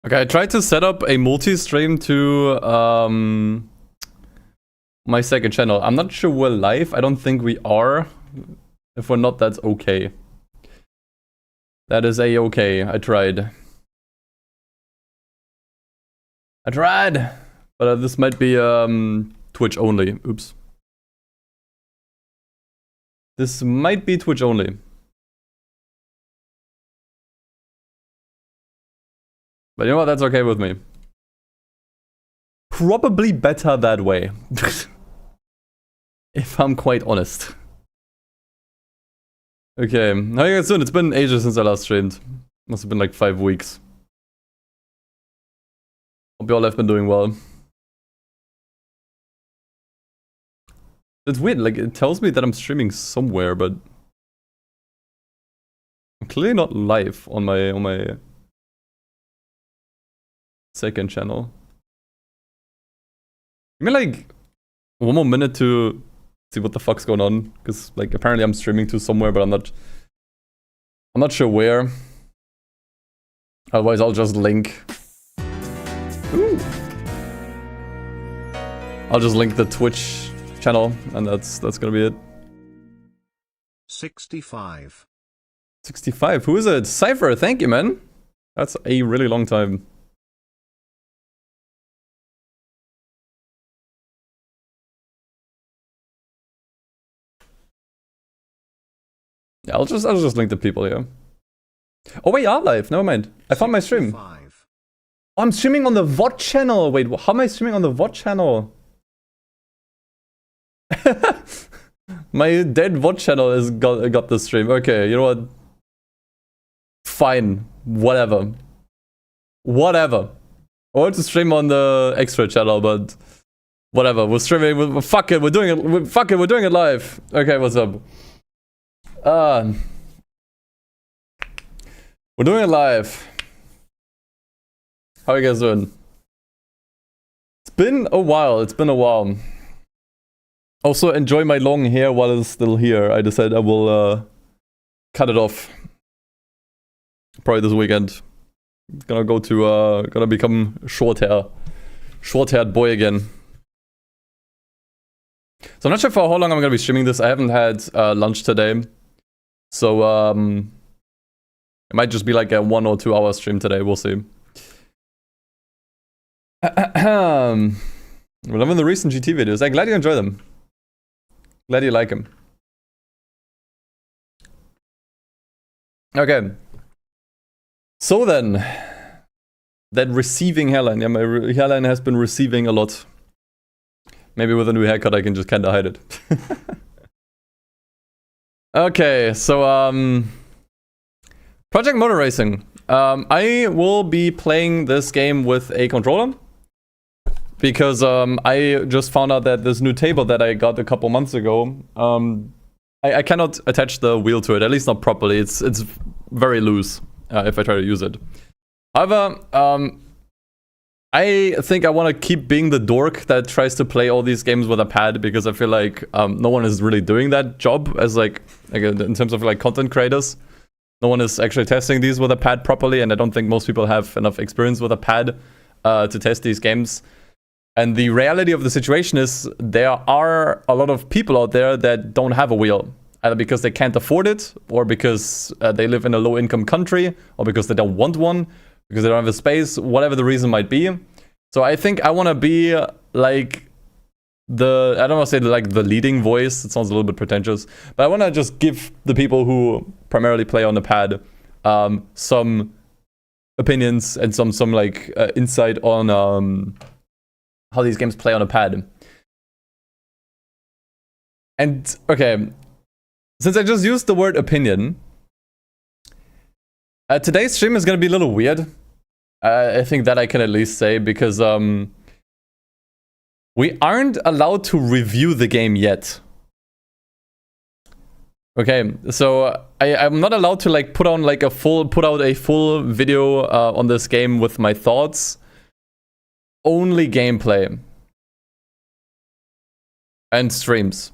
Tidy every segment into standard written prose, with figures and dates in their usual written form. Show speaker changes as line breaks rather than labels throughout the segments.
Okay, I tried to set up a multi-stream to my second channel. I'm not sure we're live. I don't think we are. If we're not, that's okay. That is a-okay. I tried. But this might be Twitch only. Oops. This might be Twitch only. But you know what? That's okay with me. Probably better that way. If I'm quite honest. Okay, how you guys doing? It's been ages since I last streamed. Must have been like 5 weeks. Hope you all have been doing well. It's weird, like it tells me that I'm streaming somewhere, but I'm clearly not live on my second channel. Give me like 1 more minute to see what the fuck's going on, because like apparently I'm streaming to somewhere, but I'm not sure where. Otherwise I'll just link. Ooh. I'll just link the Twitch channel, and that's gonna be it.
65.
65. Who is it? Cypher. Thank you, man. That's a really long time. Yeah, I'll just link the people here. Oh wait, you are live. Never mind. I found my stream.
65.
Oh, I'm streaming on the VOD channel. Wait, how am I streaming on the VOD channel? My dead VOD channel has got the stream. Okay, you know what? Fine. Whatever. I want to stream on the extra channel, but whatever. We're streaming. Fuck it. We're doing it. Fuck it. We're doing it live. Okay, what's up? We're doing it live. How are you guys doing? It's been a while. Also, enjoy my long hair while it's still here. I decided I will cut it off. Probably this weekend. Gonna become short-haired boy again. So I'm not sure for how long I'm gonna be streaming this. I haven't had lunch today. So, it might just be like a 1 or 2 hour stream today, we'll see. We're loving the recent GT videos. I'm glad you enjoy them. Glad you like them. Okay. So then, that receiving hairline. Yeah, my hairline has been receiving a lot. Maybe with a new haircut I can just kinda hide it. Okay, so Project Motor Racing. I will be playing this game with a controller because I just found out that this new table that I got a couple months ago, I cannot attach the wheel to it, at least not properly. It's very loose if I try to use it. However, I think I want to keep being the dork that tries to play all these games with a pad, because I feel like no one is really doing that job as like in terms of like content creators. No one is actually testing these with a pad properly, and I don't think most people have enough experience with a pad to test these games. And the reality of the situation is there are a lot of people out there that don't have a wheel, either because they can't afford it, or because they live in a low-income country, or because they don't want one, because they don't have the space, whatever the reason might be. So I think I want to be like I don't want to say like the leading voice. It sounds a little bit pretentious, but I want to just give the people who primarily play on the pad some opinions and some like insight on how these games play on a pad. And okay, since I just used the word opinion, today's stream is going to be a little weird. I think that I can at least say, because we aren't allowed to review the game yet. Okay, so I'm not allowed to like put out a full video on this game with my thoughts. Only gameplay and streams.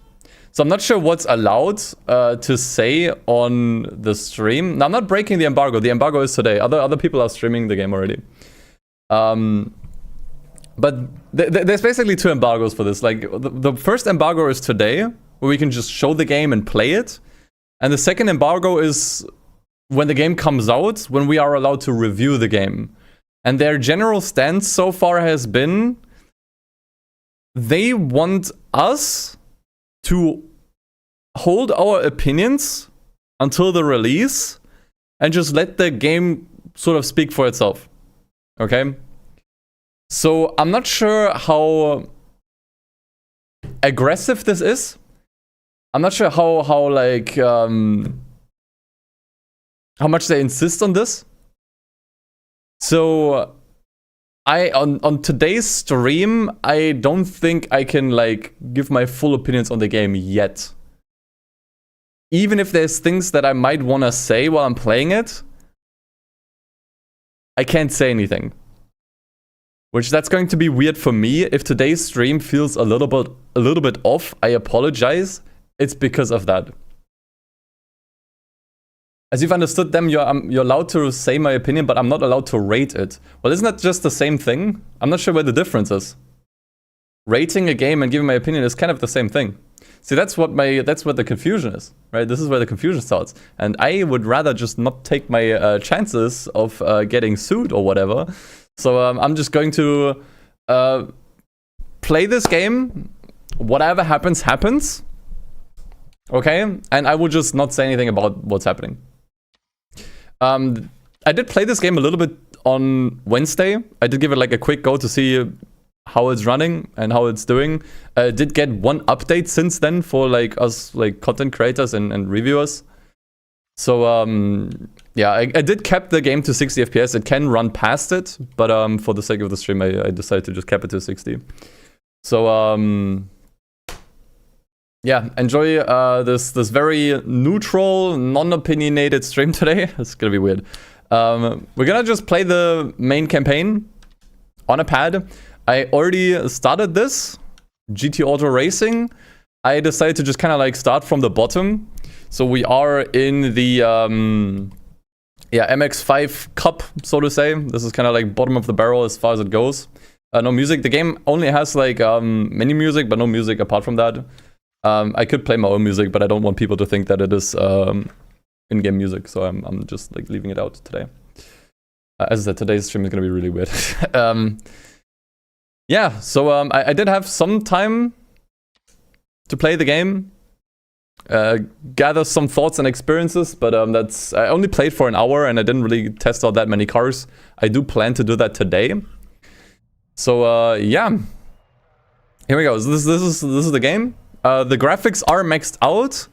So I'm not sure what's allowed to say on the stream. Now, I'm not breaking the embargo. The embargo is today. Other people are streaming the game already. But there's basically 2 embargoes for this. Like, the first embargo is today, where we can just show the game and play it. And the second embargo is when the game comes out, when we are allowed to review the game. And their general stance so far has been, they want us to hold our opinions until the release and just let the game sort of speak for itself. Okay? So I'm not sure how aggressive this is. I'm not sure how like how much they insist on this. So on today's stream, I don't think I can like give my full opinions on the game yet. Even if there's things that I might want to say while I'm playing it, I can't say anything. Which that's going to be weird for me. If today's stream feels a little bit off, I apologize. It's because of that. As you've understood them, you're allowed to say my opinion, but I'm not allowed to rate it. Well, isn't that just the same thing? I'm not sure where the difference is. Rating a game and giving my opinion is kind of the same thing. See, that's what the confusion is, right? This is where the confusion starts. And I would rather just not take my chances of getting sued or whatever. So I'm just going to play this game. Whatever happens, happens. Okay? And I will just not say anything about what's happening. I did play this game a little bit on Wednesday. I did give it like a quick go to see how it's running and how it's doing. I did get one update since then for like us like content creators and reviewers. So yeah, I did cap the game to 60 FPS. It can run past it, but for the sake of the stream, I decided to just cap it to 60. So yeah, enjoy this very neutral, non-opinionated stream today. It's gonna be weird. We're gonna just play the main campaign on a pad. I already started this GT Auto Racing. I decided to just kind of like start from the bottom. So we are in the yeah, MX5 Cup, so to say. This is kind of like bottom of the barrel as far as it goes. No music. The game only has like menu music, but no music apart from that. I could play my own music, but I don't want people to think that it is in-game music, so I'm just like leaving it out today. As I said, today's stream is gonna be really weird. Yeah, so I did have some time to play the game, gather some thoughts and experiences, but I only played for an hour and I didn't really test out that many cars. I do plan to do that today. So yeah, here we go. This is the game. The graphics are maxed out.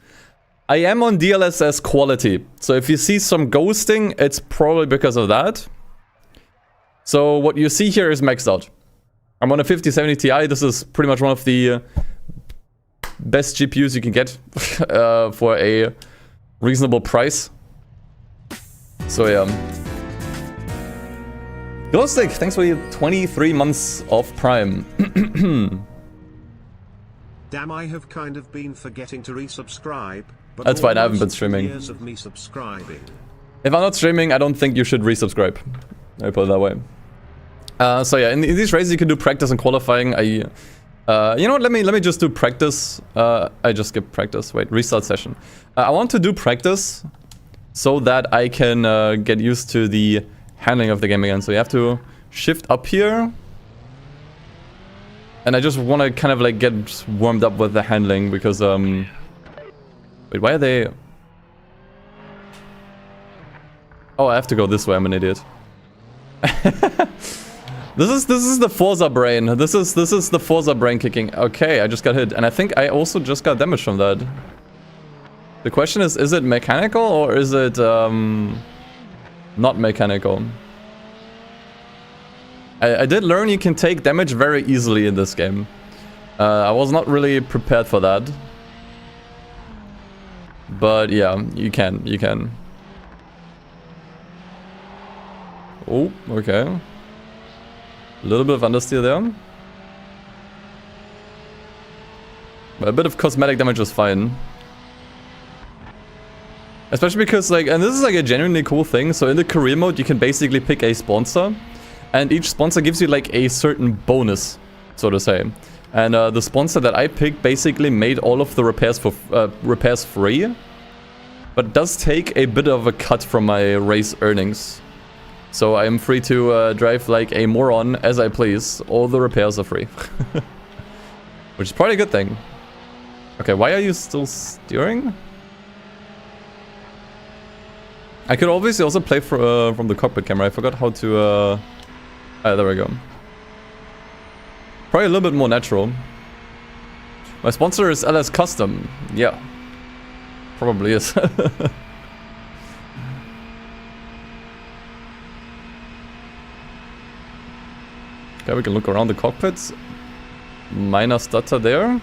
I am on DLSS quality, so if you see some ghosting, it's probably because of that. So what you see here is maxed out. I'm on a 5070 Ti. This is pretty much one of the best GPUs you can get for a reasonable price. So yeah. Glowstick, thanks for your 23 months of Prime.
Damn, I have kind of been forgetting to resubscribe. But
that's fine, I haven't been streaming.
Years of me subscribing.
If I'm not streaming, I don't think you should resubscribe. I put it that way. So yeah, in these races you can do practice and qualifying. You know what? Let me just do practice. I just skipped practice. Wait, restart session. I want to do practice so that I can get used to the handling of the game again. So you have to shift up here. And I just want to kind of like get warmed up with the handling because wait, why are they? Oh, I have to go this way. I'm an idiot. This is the Forza brain. This is the Forza brain kicking. Okay, I just got hit, and I think I also just got damage from that. The question is it mechanical or is it not mechanical? I did learn you can take damage very easily in this game. I was not really prepared for that. But yeah, you can. Oh, okay. A little bit of understeer there. But a bit of cosmetic damage is fine. Especially because like, and this is like a genuinely cool thing. So in the career mode, you can basically pick a sponsor. and each sponsor gives you like a certain bonus, so to say. And the sponsor that I picked basically made all of the repairs free, but it does take a bit of a cut from my race earnings. So I am free to drive like a moron as I please. All the repairs are free. Which is probably a good thing. Okay, why are you still steering? I could obviously also play from the cockpit camera. I forgot how to... there we go. Probably a little bit more natural. My sponsor is LS Custom. Yeah. Probably is. Okay, we can look around the cockpits. Minor stutter there.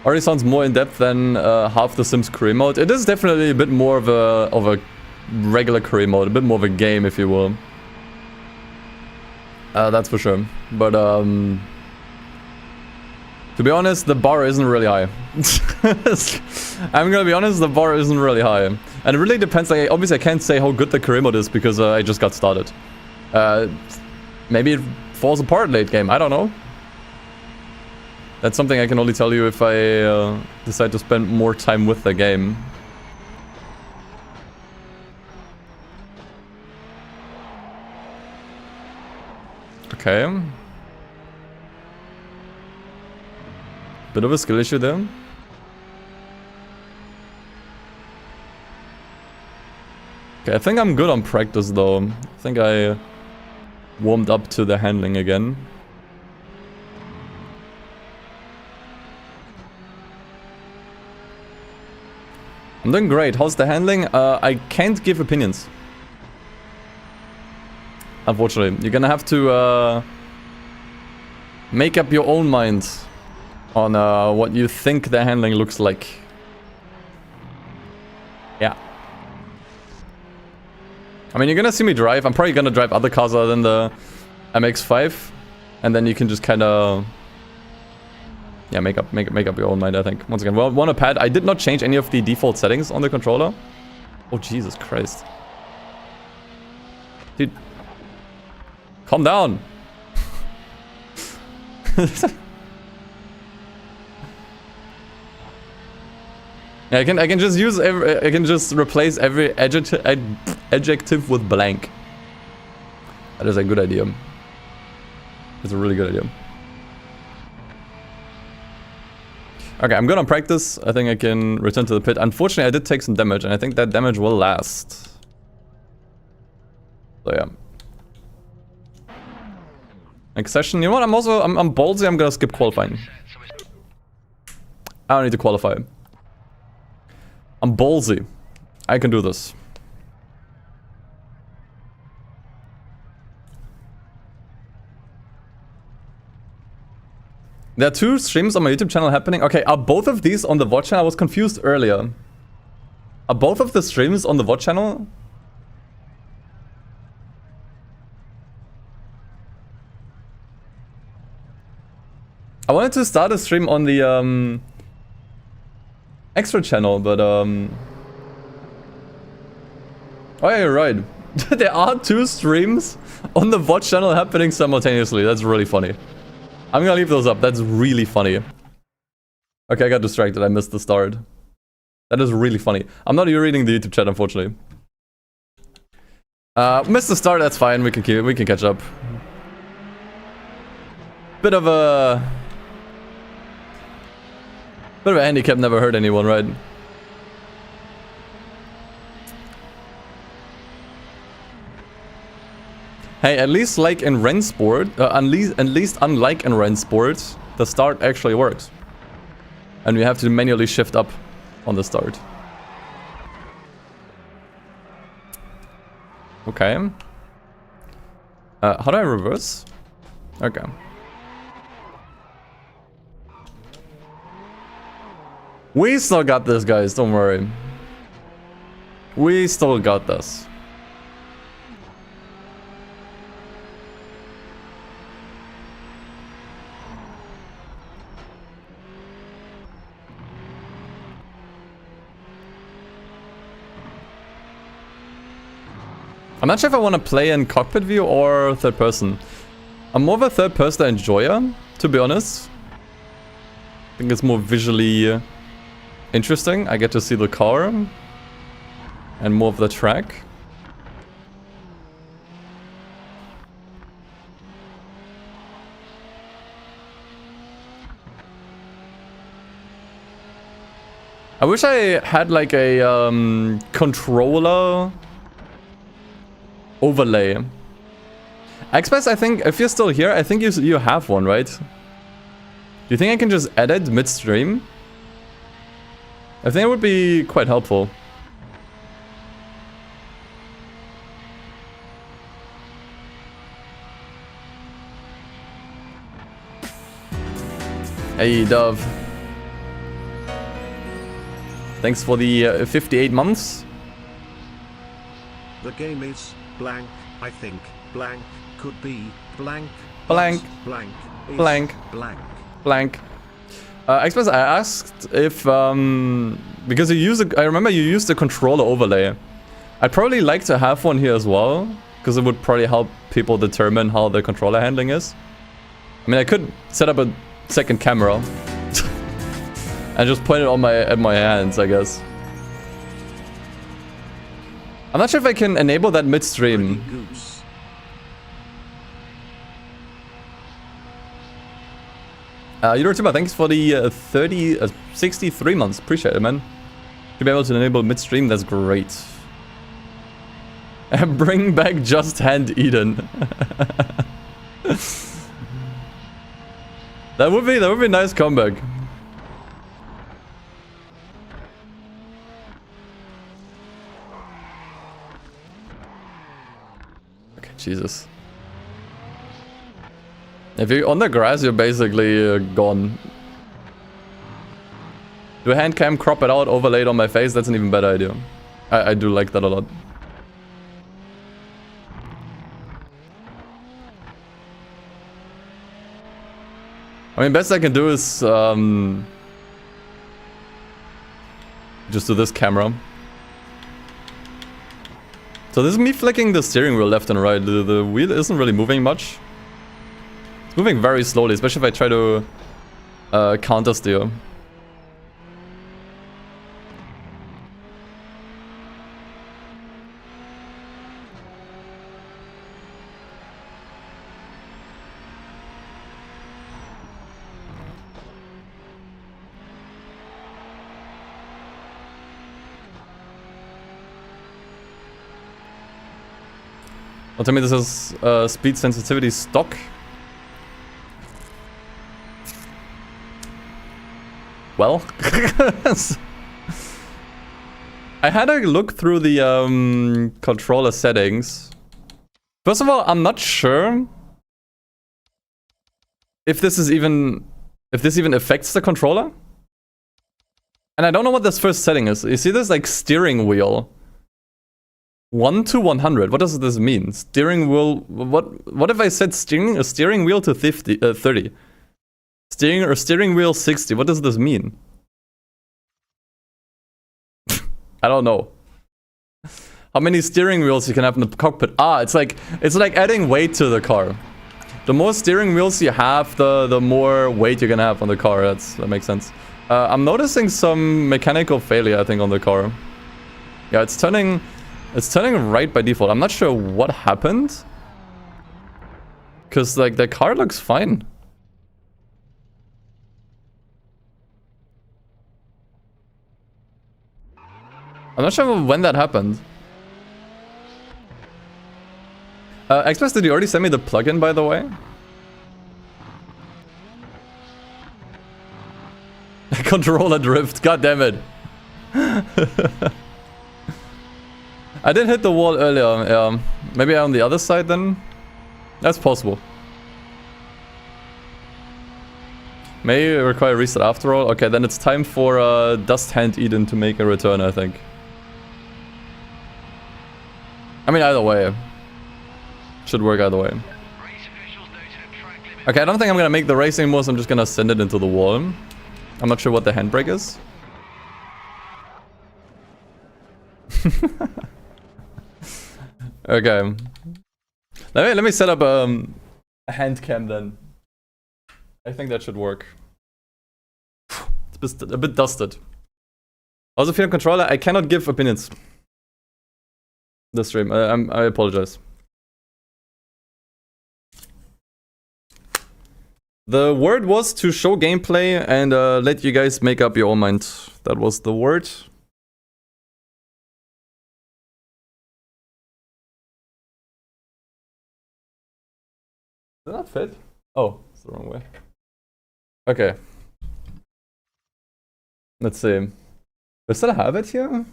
Already sounds more in depth than half the Sims career mode. It is definitely a bit more of a regular career mode, a bit more of a game, if you will. That's for sure. But to be honest, the bar isn't really high. I'm gonna be honest, the bar isn't really high, and it really depends. Like, obviously, I can't say how good the career mode is because I just got started. Maybe it falls apart late game. I don't know. That's something I can only tell you if I decide to spend more time with the game. Okay. Bit of a skill issue there. Okay, I think I'm good on practice though. I think I warmed up to the handling again. I'm doing great. How's the handling? I can't give opinions. Unfortunately, you're gonna have to make up your own mind on what you think the handling looks like. Yeah. I mean, you're gonna see me drive. I'm probably gonna drive other cars other than the MX-5, and then you can just kind of, yeah, make up your own mind. I think once again, well, want a pad. I did not change any of the default settings on the controller. Oh Jesus Christ, dude. Calm down. Yeah, I can just use I can just replace every adjective with blank. That is a good idea. It's a really good idea. Okay, I'm good on practice. I think I can return to the pit. Unfortunately, I did take some damage, and I think that damage will last. So yeah. Next session. You know what? I'm ballsy. I'm gonna skip qualifying. I don't need to qualify. I'm ballsy. I can do this. There are 2 streams on my YouTube channel happening. Okay, are both of these on the VOD channel? I was confused earlier. Are both of the streams on the VOD channel? I wanted to start a stream on the extra channel, but oh yeah, you're right. There are 2 streams on the VOD channel happening simultaneously. That's really funny. I'm gonna leave those up. That's really funny. Okay, I got distracted. I missed the start. That is really funny. I'm not reading the YouTube chat, unfortunately. Missed the start. That's fine. We can catch up. Bit of a handicap. Never hurt anyone, right? Hey, at least like in Rensport, at least unlike in Rensport, the start actually works. And we have to manually shift up on the start. Okay. How do I reverse? Okay. We still got this, guys, don't worry. We still got this. I'm not sure if I want to play in cockpit view or third person. I'm more of a third person enjoyer, to be honest. I think it's more visually interesting. I get to see the car and more of the track. I wish I had like a controller overlay. Xbox, I think, if you're still here, I think you have one, right? Do you think I can just edit midstream? I think it would be quite helpful. Hey, Dove. Thanks for the 58 months.
The game is blank, I think. Blank could be blank.
Blank.
Blank. Is
Blank.
Blank.
Blank. Xbox, I asked if because I remember you used the controller overlay. I'd probably like to have one here as well, because it would probably help people determine how the controller handling is. I mean, I could set up a second camera and just point it on at my hands, I guess. I'm not sure if I can enable that midstream. YouTuber, thanks for the 63 months. Appreciate it, man. To be able to enable midstream, that's great. Bring back Just Hand Eden. That would be a nice comeback. Okay, Jesus. If you're on the grass, you're basically gone. Do a hand cam, crop it out, overlay it on my face? That's an even better idea. I do like that a lot. I mean, best I can do is just do this camera. So this is me flicking the steering wheel left and right. The wheel isn't really moving much. It's moving very slowly, especially if I try to counter steer. Well, tell me this is speed sensitivity stock. Well, I had a look through the controller settings. First of all, I'm not sure if this even affects the controller. And I don't know what this first setting is. You see this like steering wheel. 1 to 100. What does this mean? Steering wheel. What if I set steering wheel to 30? Steering wheel 60. What does this mean? I don't know. How many steering wheels you can have in the cockpit? Ah, it's like adding weight to the car. The more steering wheels you have, the more weight you're gonna have on the car. That makes sense. I'm noticing some mechanical failure, I think, on the car. Yeah, it's turning right by default. I'm not sure what happened. Cause like the car looks fine. I'm not sure when that happened. Express, did you already send me the plugin, by the way? Controller drift, god damn it. I did hit the wall earlier. Maybe on the other side then? That's possible. May require reset after all. Okay, then it's time for DustinEden to make a return, I think. I mean, either way. Should work either way. Okay, I don't think I'm gonna make the race anymore, so I'm just gonna send it into the wall. I'm not sure what the handbrake is. Okay. Let me set up a hand cam then. I think that should work. It's a bit dusted. Also, if you're a controller, I cannot give opinions. The stream. I apologize. The word was to show gameplay and let you guys make up your own mind. That was the word. Did that fit? Oh, it's the wrong way. Okay. Let's see. Do I still have it here?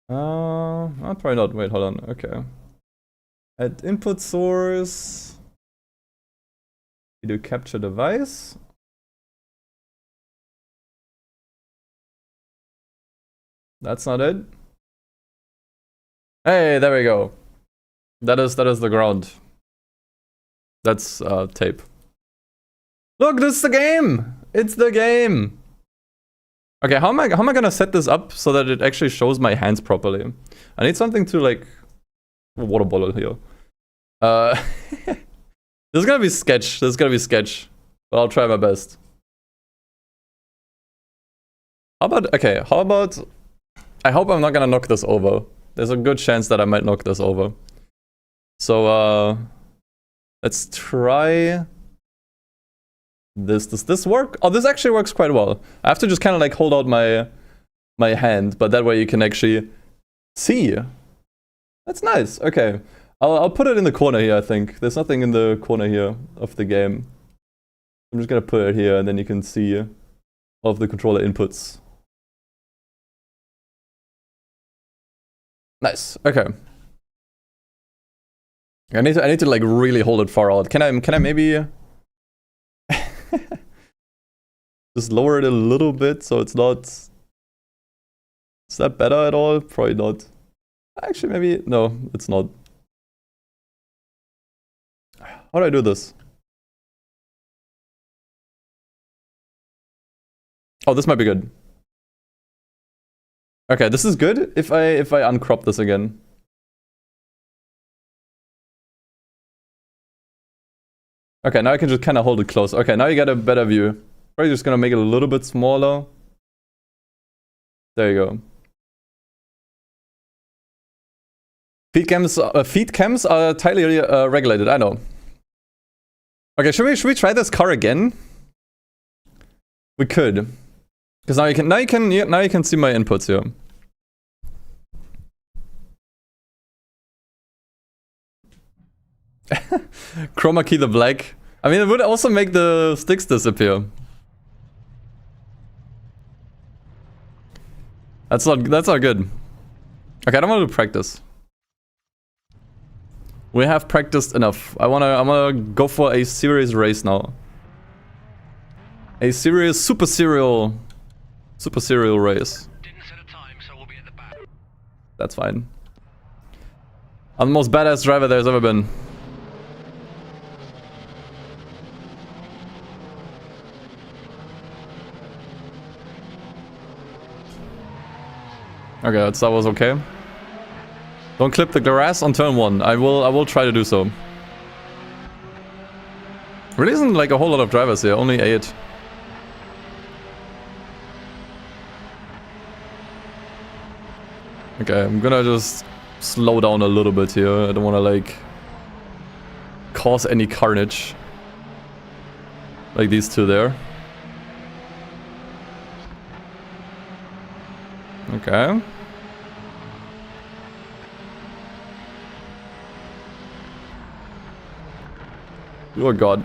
I'll probably not. Wait, hold on. Okay. Add input source. We do capture device. That's not it. Hey, there we go. That is the ground. That's tape. Look, this is the game. It's the game. Okay, how am I gonna set this up so that it actually shows my hands properly? I need something to like a water bottle here. This is gonna be sketch. But I'll try my best. How about I hope I'm not gonna knock this over. There's a good chance that I might knock this over. So let's try this. Does this work? Oh, this actually works quite well. I have to just kind of like hold out my hand, but that way you can actually see. That's nice. Okay. I'll put it in the corner here, I think. There's nothing in the corner here of the game. I'm just gonna put it here and then you can see all of the controller inputs. Nice. Okay. I need to like really hold it far out. Can I maybe just lower it a little bit so it's not... Is that better at all? Probably not. Actually, maybe... No, it's not. How do I do this? Oh, this might be good. Okay, this is good if I uncrop this again. Okay, now I can just kind of hold it close. Okay, now you get a better view. Probably just gonna make it a little bit smaller. There you go. Feed cams are tightly regulated. I know. Okay, should we try this car again? We could, because now you can see my inputs here. Chroma key the black. I mean, it would also make the sticks disappear. That's not good. Okay, I don't want to practice. We have practiced enough. I wanna go for a serious race now. A serious super serial race.
Didn't set a time, so we'll be at the back.
That's fine. I'm the most badass driver there's ever been. Okay, that was okay. Don't clip the grass on turn 1. I will try to do so. Really isn't like a whole lot of drivers here, only 8. Okay, I'm gonna just slow down a little bit here. I don't wanna like cause any carnage. Like these two there. Okay. Oh god.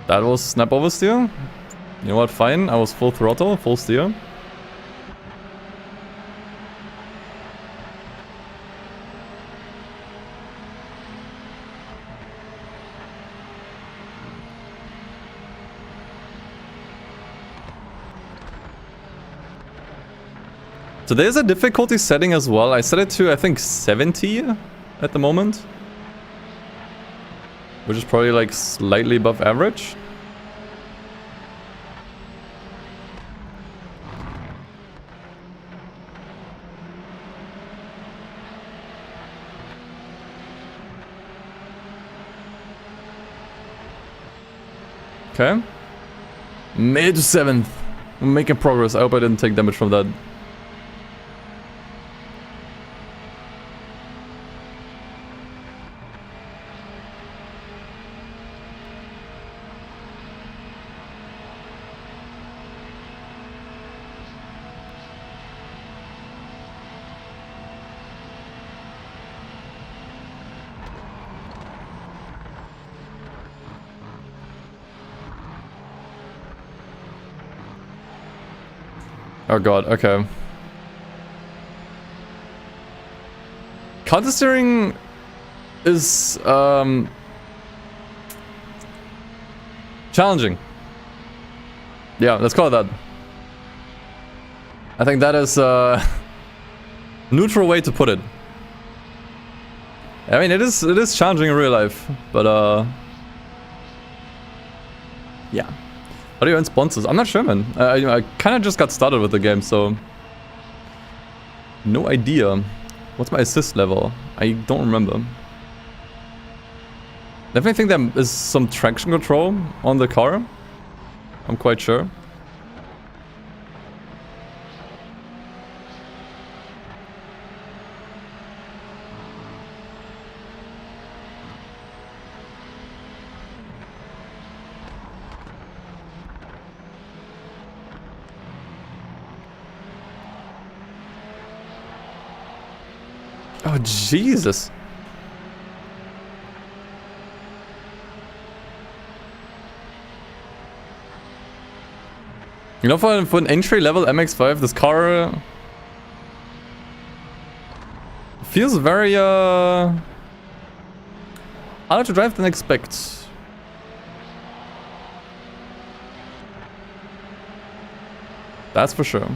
That was snap oversteer. You know what, fine. I was full throttle, full steer. So there's a difficulty setting as well. I set it to, I think, 70 at the moment. Which is probably like slightly above average. Okay. Mid 7th. I'm making progress. I hope I didn't take damage from that. Oh god, okay. Counter steering is challenging. Yeah, let's call it that. I think that is a neutral way to put it. I mean, it is challenging in real life, but yeah. How do you earn sponsors? I'm not sure, man. I kind of just got started with the game, so no idea. What's my assist level? I don't remember. Definitely think there is some traction control on the car. I'm quite sure. Oh, Jesus. You know, for an entry-level MX-5, this car feels very harder to drive than expect. That's for sure.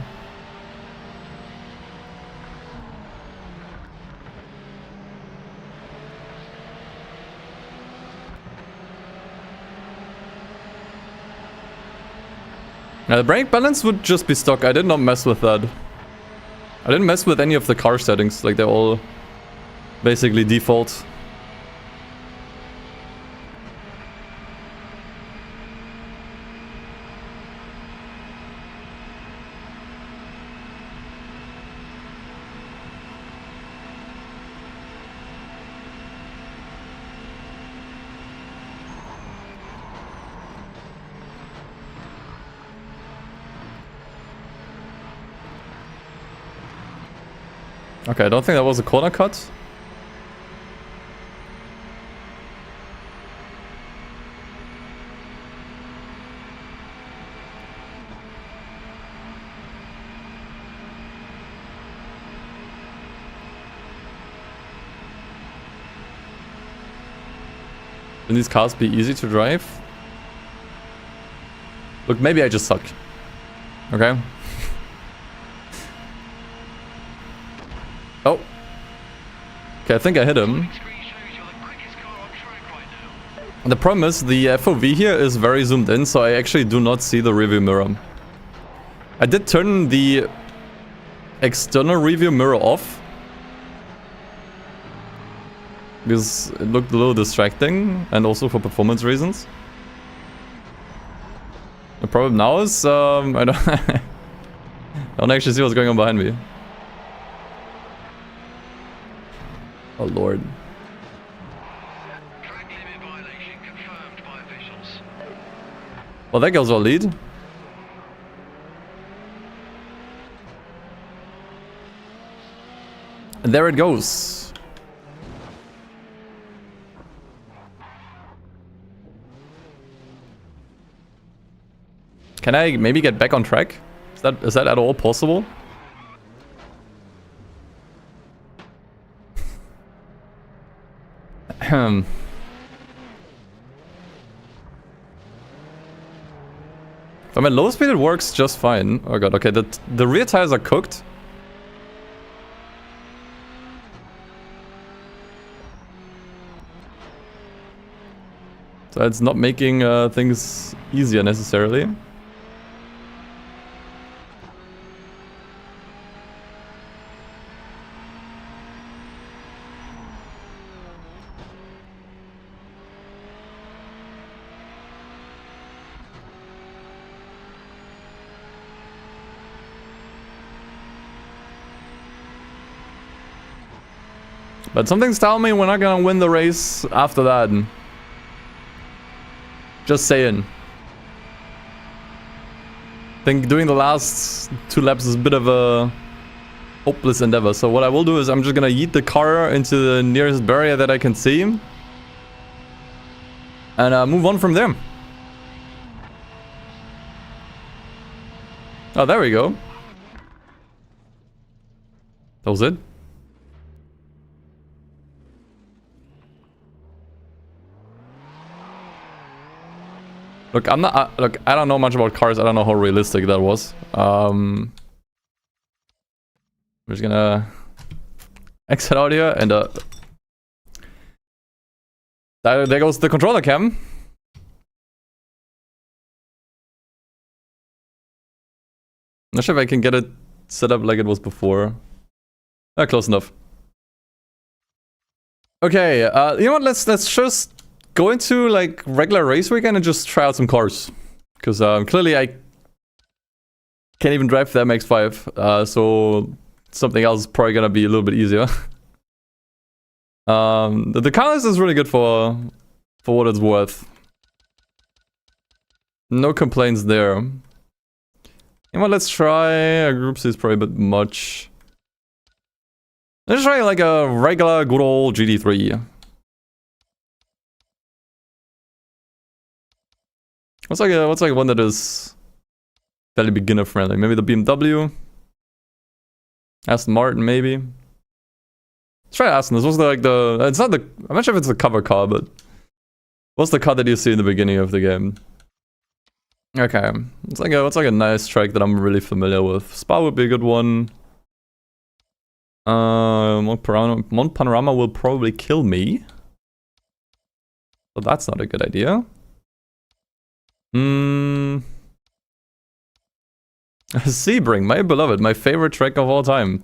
Now the brake balance would just be stock. I did not mess with that. I didn't mess with any of the car settings. Like, they're all basically default. Okay, I don't think that was a corner cut. Can these cars be easy to drive? Look, maybe I just suck. Okay. Oh. Okay, I think I hit him. The problem is the FOV here is very zoomed in, so I actually do not see the rearview mirror. I did turn the external rearview mirror off, because it looked a little distracting, and also for performance reasons. The problem now is I don't actually see what's going on behind me. Oh lord.
Track limit violation confirmed by officials.
Well, that goes our lead. And there it goes. Can I maybe get back on track? Is that at all possible? From at low speed it works just fine. Oh god, okay, the rear tires are cooked. So it's not making things easier necessarily. But something's telling me we're not gonna win the race after that. Just saying. I think doing the last 2 laps is a bit of a hopeless endeavor. So what I will do is I'm just gonna yeet the car into the nearest barrier that I can see. And move on from there. Oh, there we go. That was it. Look, I'm not. Look, I don't know much about cars. I don't know how realistic that was. I'm just gonna exit out here, and there goes the controller cam. Not sure if I can get it set up like it was before. Close enough. Okay, you know what? Let's just go into like regular race weekend and just try out some cars, because clearly I can't even drive the MX-5, so something else is probably gonna be a little bit easier. The car list is really good for what it's worth. No complaints there. You know what? Let's try a Group C is probably a bit much. Let's try like a regular good old GT3. What's like one that is fairly beginner friendly? Maybe the BMW, Aston Martin, maybe. Let's try Aston. This was like the. It's not the. I'm not sure if it's the cover car, but what's the car that you see in the beginning of the game? Okay, it's like a nice track that I'm really familiar with. Spa would be a good one. Mont Panorama will probably kill me, so that's not a good idea. Sebring, my beloved, my favorite track of all time.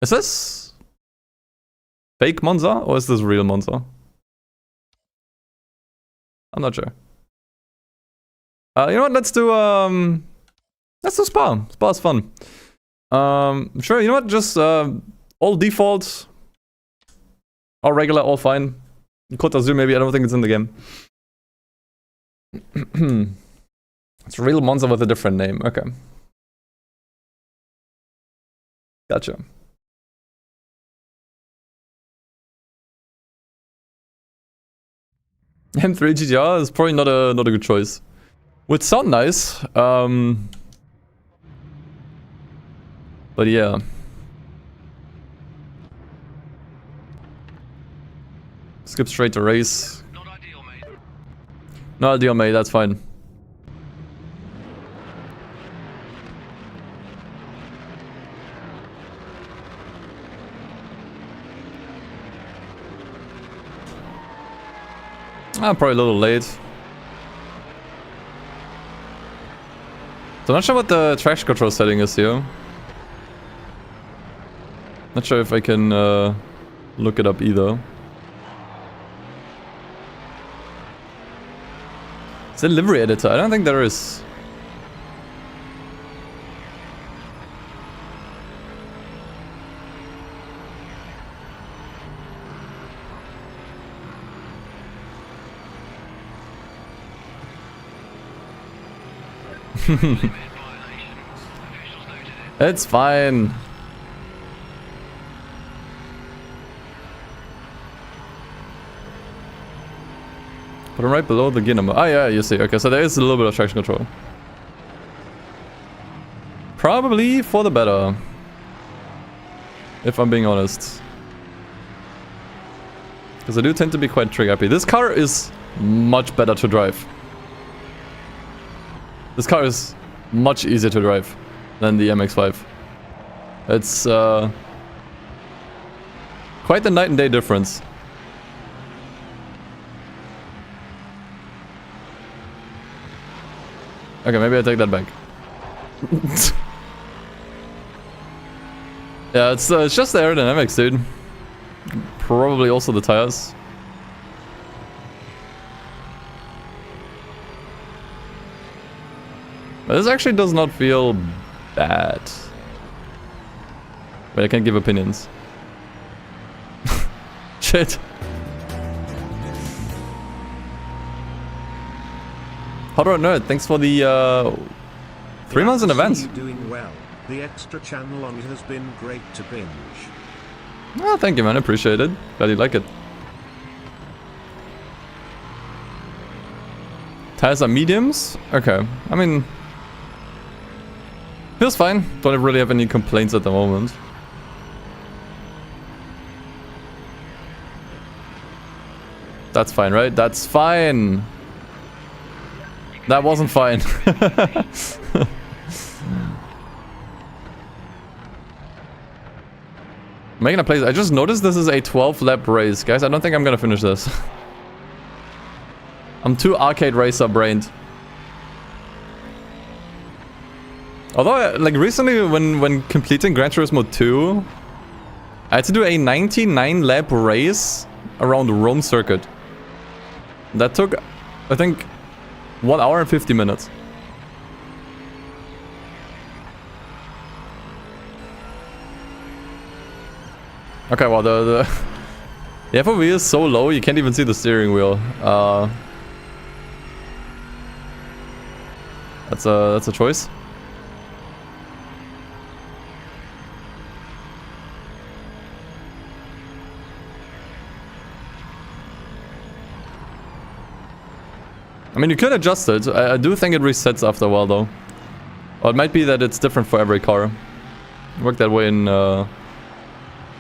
Is this fake Monza or is this real Monza? I'm not sure. You know what? Let's do Spa. Spa's fun. Sure. You know what? Just all default, all regular, all fine. Côte d'Azur, maybe. I don't think it's in the game. It's real Monza with a different name. Okay. Gotcha. M3 GTR is probably not a good choice. Would sound nice. But yeah. Skip straight to race.
Not ideal, mate.
Not ideal, mate. That's fine. Probably a little late. So I'm not sure what the traction control setting is here. Not sure if I can look it up either. Is there a livery editor? I don't think there is. It's fine. But I'm right below the gear number. Oh yeah, you see. Okay, so there is a little bit of traction control. Probably for the better, if I'm being honest. Because I do tend to be quite trigger happy. This car is much better to drive. This car is much easier to drive than the MX-5. It's quite the night and day difference. Okay, maybe I take that back. Yeah, it's just the aerodynamics, dude. Probably also the tires. But this actually does not feel bad. But I can't give opinions. Shit. Horror Nerd, thanks for the 3 months in advance.
Doing well. The extra channel on it has been great to binge.
Oh, thank you, man. I appreciate it. Glad you like it. Tires are mediums? Okay. I mean, feels fine. Don't really have any complaints at the moment. That's fine, right? That's fine. That wasn't fine. Making a place. I just noticed this is a 12-lap race. Guys, I don't think I'm gonna finish this. I'm too arcade racer brained. Although, like recently when completing Gran Turismo 2, I had to do a 99-lap race around the Rome circuit. That took, I think, 1 hour and 50 minutes. Okay, well the FOV is so low you can't even see the steering wheel. That's a choice. I mean, you could adjust it. I do think it resets after a while, though. Or it might be that it's different for every car. It worked that way in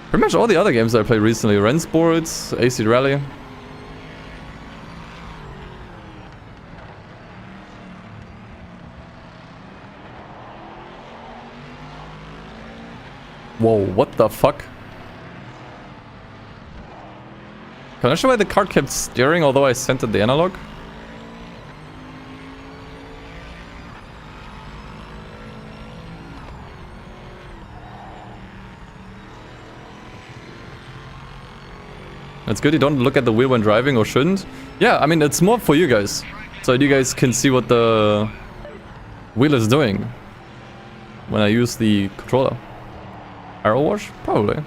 pretty much all the other games that I played recently. Rennsports, AC Rally. Whoa, what the fuck? Can I show why the car kept steering although I centered the analog? That's good, you don't look at the wheel when driving, or shouldn't. Yeah, I mean, it's more for you guys. So you guys can see what the wheel is doing when I use the controller. Arrow wash? Probably.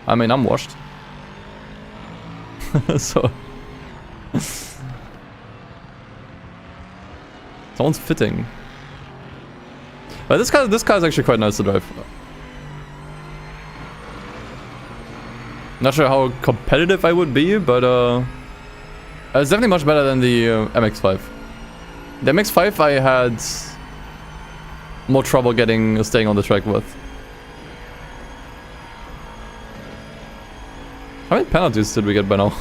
I mean, I'm washed. So... Someone's fitting. But this car is actually quite nice to drive. Not sure how competitive I would be, but it's definitely much better than the MX-5. The MX-5 I had more trouble staying on the track with. How many penalties did we get by now?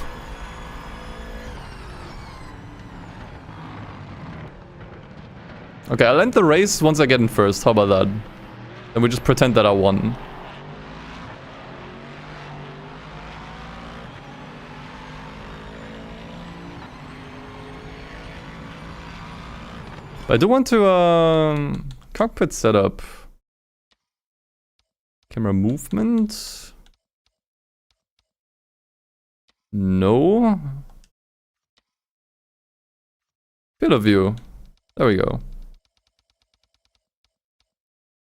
Okay, I'll end the race once I get in first. How about that? Then we just pretend that I won. I do want to cockpit setup. Camera movement. No. Field of view. There we go.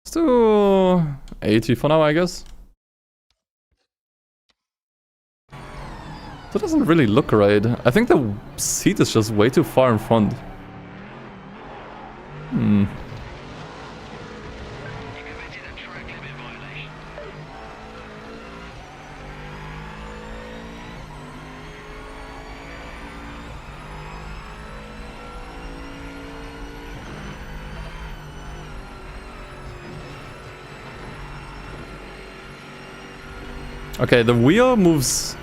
Let's do 80 for now, I guess. That doesn't really look right. I think the seat is just way too far in front. Hmm. Okay, the wheel moves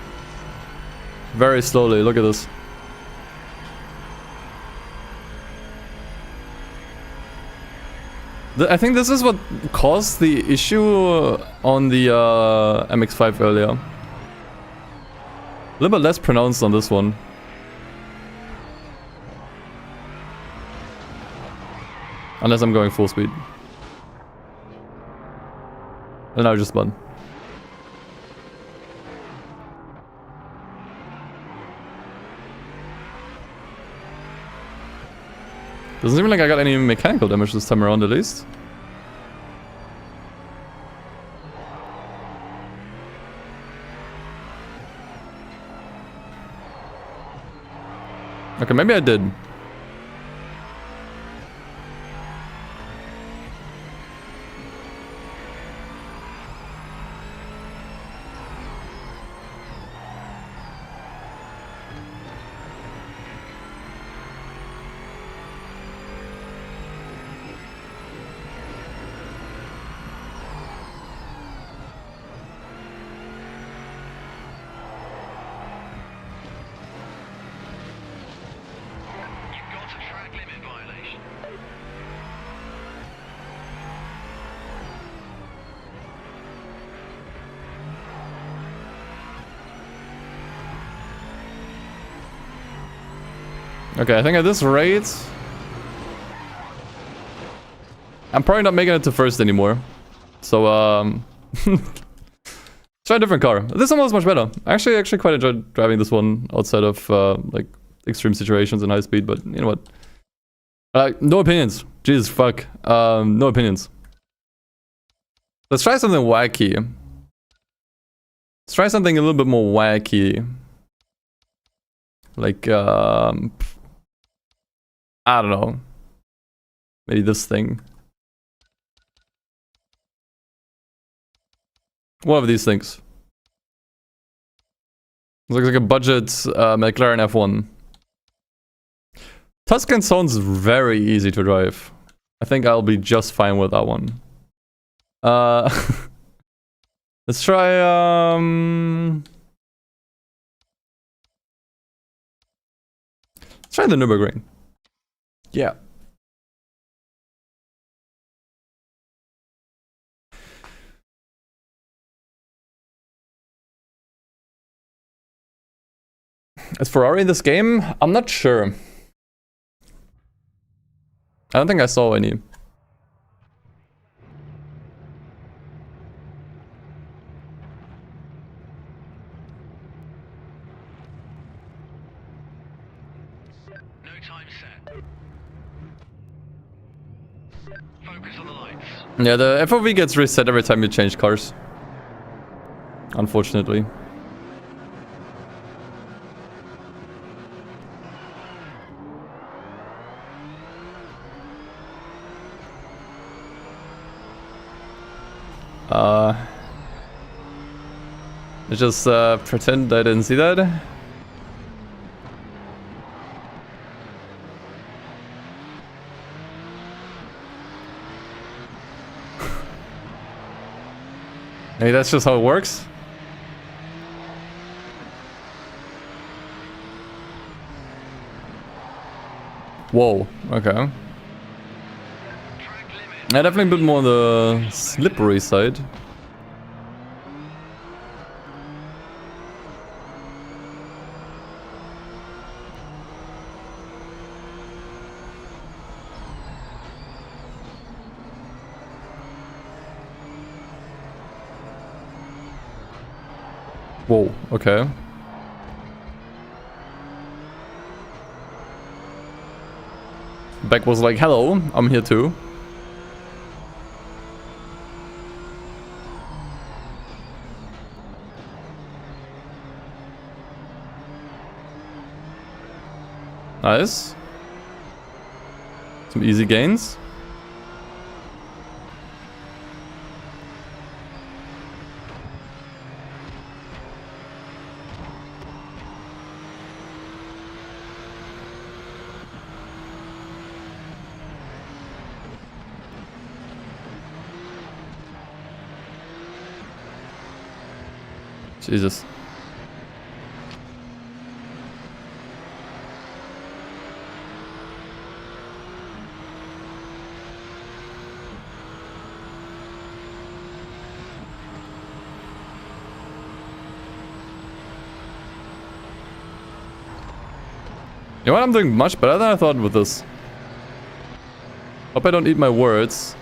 very slowly. Look at this. I think this is what caused the issue on the MX-5 earlier. A little bit less pronounced on this one. Unless I'm going full speed. And now just button. Doesn't seem like I got any mechanical damage this time around, at least. Okay, maybe I did.
You've got a track limit violation.
Okay, I think at this rate, I'm probably not making it to first anymore. So, try a different car. This one was much better. I actually quite enjoyed driving this one outside of, like, extreme situations and high speed, but you know what? No opinions. Jesus, fuck. No opinions. Let's try something wacky. Let's try something a little bit more wacky. Like, I don't know. Maybe this thing. One of these things. Looks like a budget McLaren F1. Tuscan sounds very easy to drive. I think I'll be just fine with that one. Let's try let's try the Nürburgring. Yeah. Is Ferrari in this game? I'm not sure. I don't think I saw any.
No time set. Focus on the lights.
Yeah, the FOV gets reset every time you change cars. Unfortunately. Let's just pretend I didn't see that. Maybe that's just how it works. Whoa, okay.
Track limit.
Yeah, definitely a bit more on the slippery side. Whoa, okay. Beck was like, hello, I'm here too. Nice. Some easy gains. Jesus. You know what? I'm doing much better than I thought with this. Hope I don't eat my words.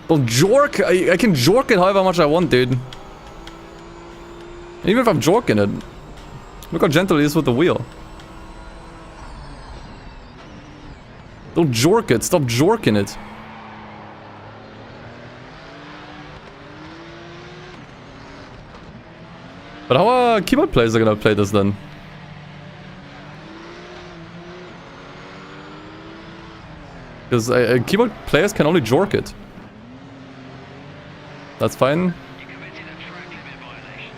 Well, jork! I can jork it however much I want, dude. Even if I'm jorking it. Look how gentle he is with the wheel. Don't jork it. Stop jorking it. But how are keyboard players gonna play this then? Because keyboard players can only jork it. That's fine.
You committed a track limit violation.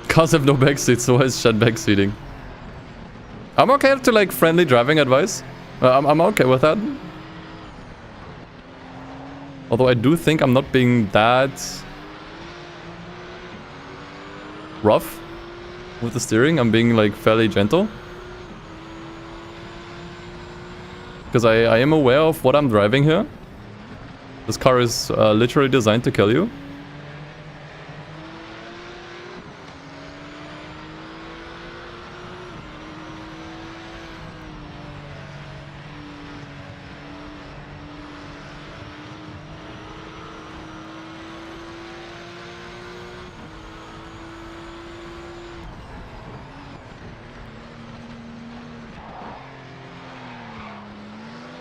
Cars have no backseat, so why is Shed backseating? I'm okay to like friendly driving advice. I'm okay with that. Although I do think I'm not being that rough with the steering. I'm being like fairly gentle. Because I am aware of what I'm driving here. This car is literally designed to kill you.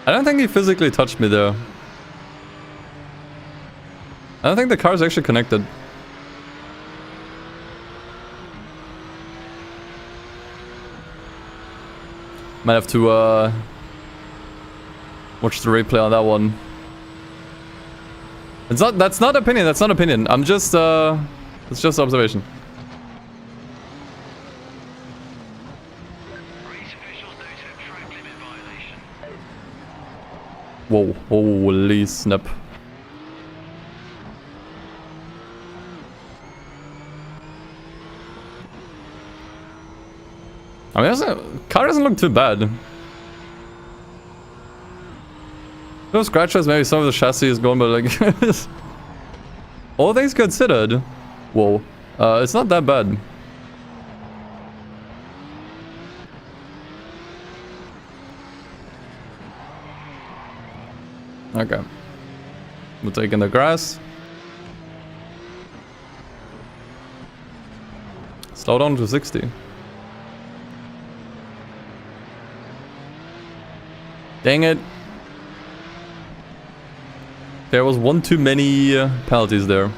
I don't think he physically touched me there. I don't think the car is actually connected. Might have to watch the replay on that one. That's not opinion, that's not opinion. I'm just it's just observation.
Race officials noted a track limit violation.
Whoa, holy snap. I mean, the car doesn't look too bad. Those scratches, maybe some of the chassis is gone, but like... all things considered... Whoa. It's not that bad. Okay. We'll take in the grass. Slow down to 60. Dang it. There was one too many penalties there.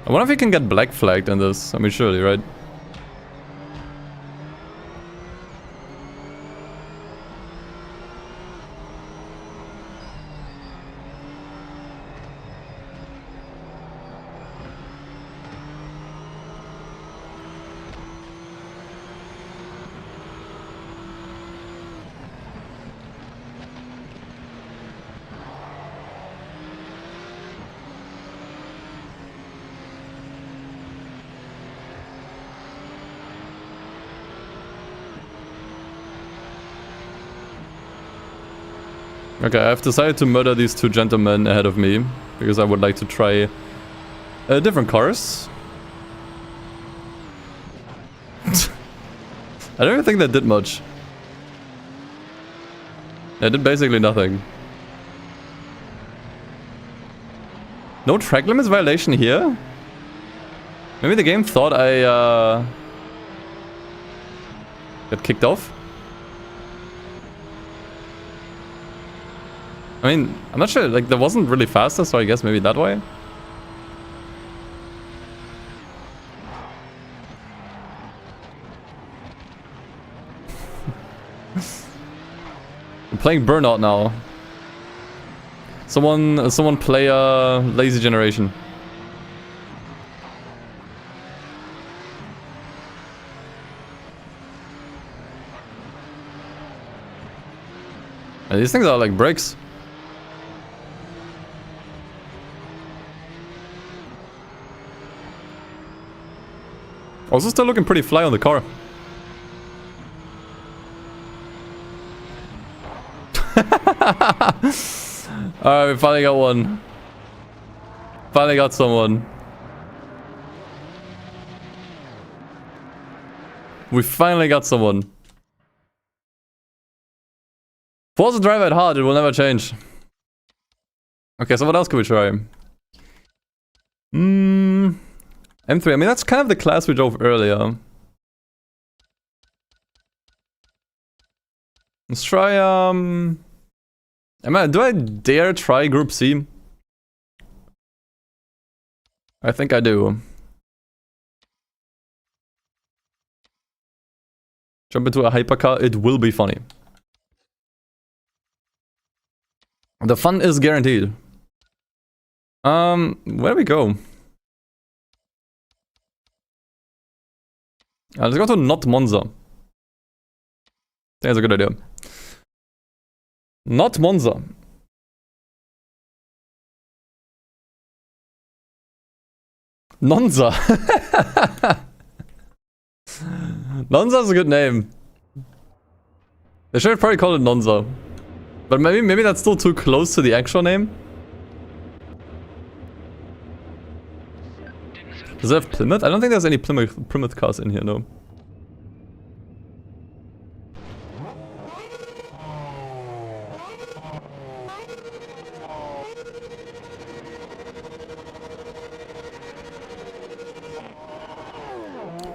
I wonder if you can get black flagged in this. I mean, surely, right? Okay, I've decided to murder these two gentlemen ahead of me, because I would like to try different cars. I don't even think that did much. It did basically nothing. No track limits violation here? Maybe the game thought I got kicked off? I mean, I'm not sure, like, there wasn't really faster, so I guess maybe that way? I'm playing Burnout now. Someone play Lazy Generation. And these things are like bricks. Also still looking pretty fly on the car. Alright, we finally got one. Finally got someone. We finally got someone. Forza driver at heart, it will never change. Okay, so what else can we try? M3, I mean that's kind of the class we drove earlier. Let's try, do I dare try Group C? I think I do. Jump into a hypercar, it will be funny. The fun is guaranteed. Where do we go? Let's go to not Monza. I think that's a good idea. Not Monza. Nonza. Nonza's a good name. They should probably call it Nonza. But maybe that's still too close to the actual name. Does it have Plymouth? I don't think there's any Plymouth cars in here, no.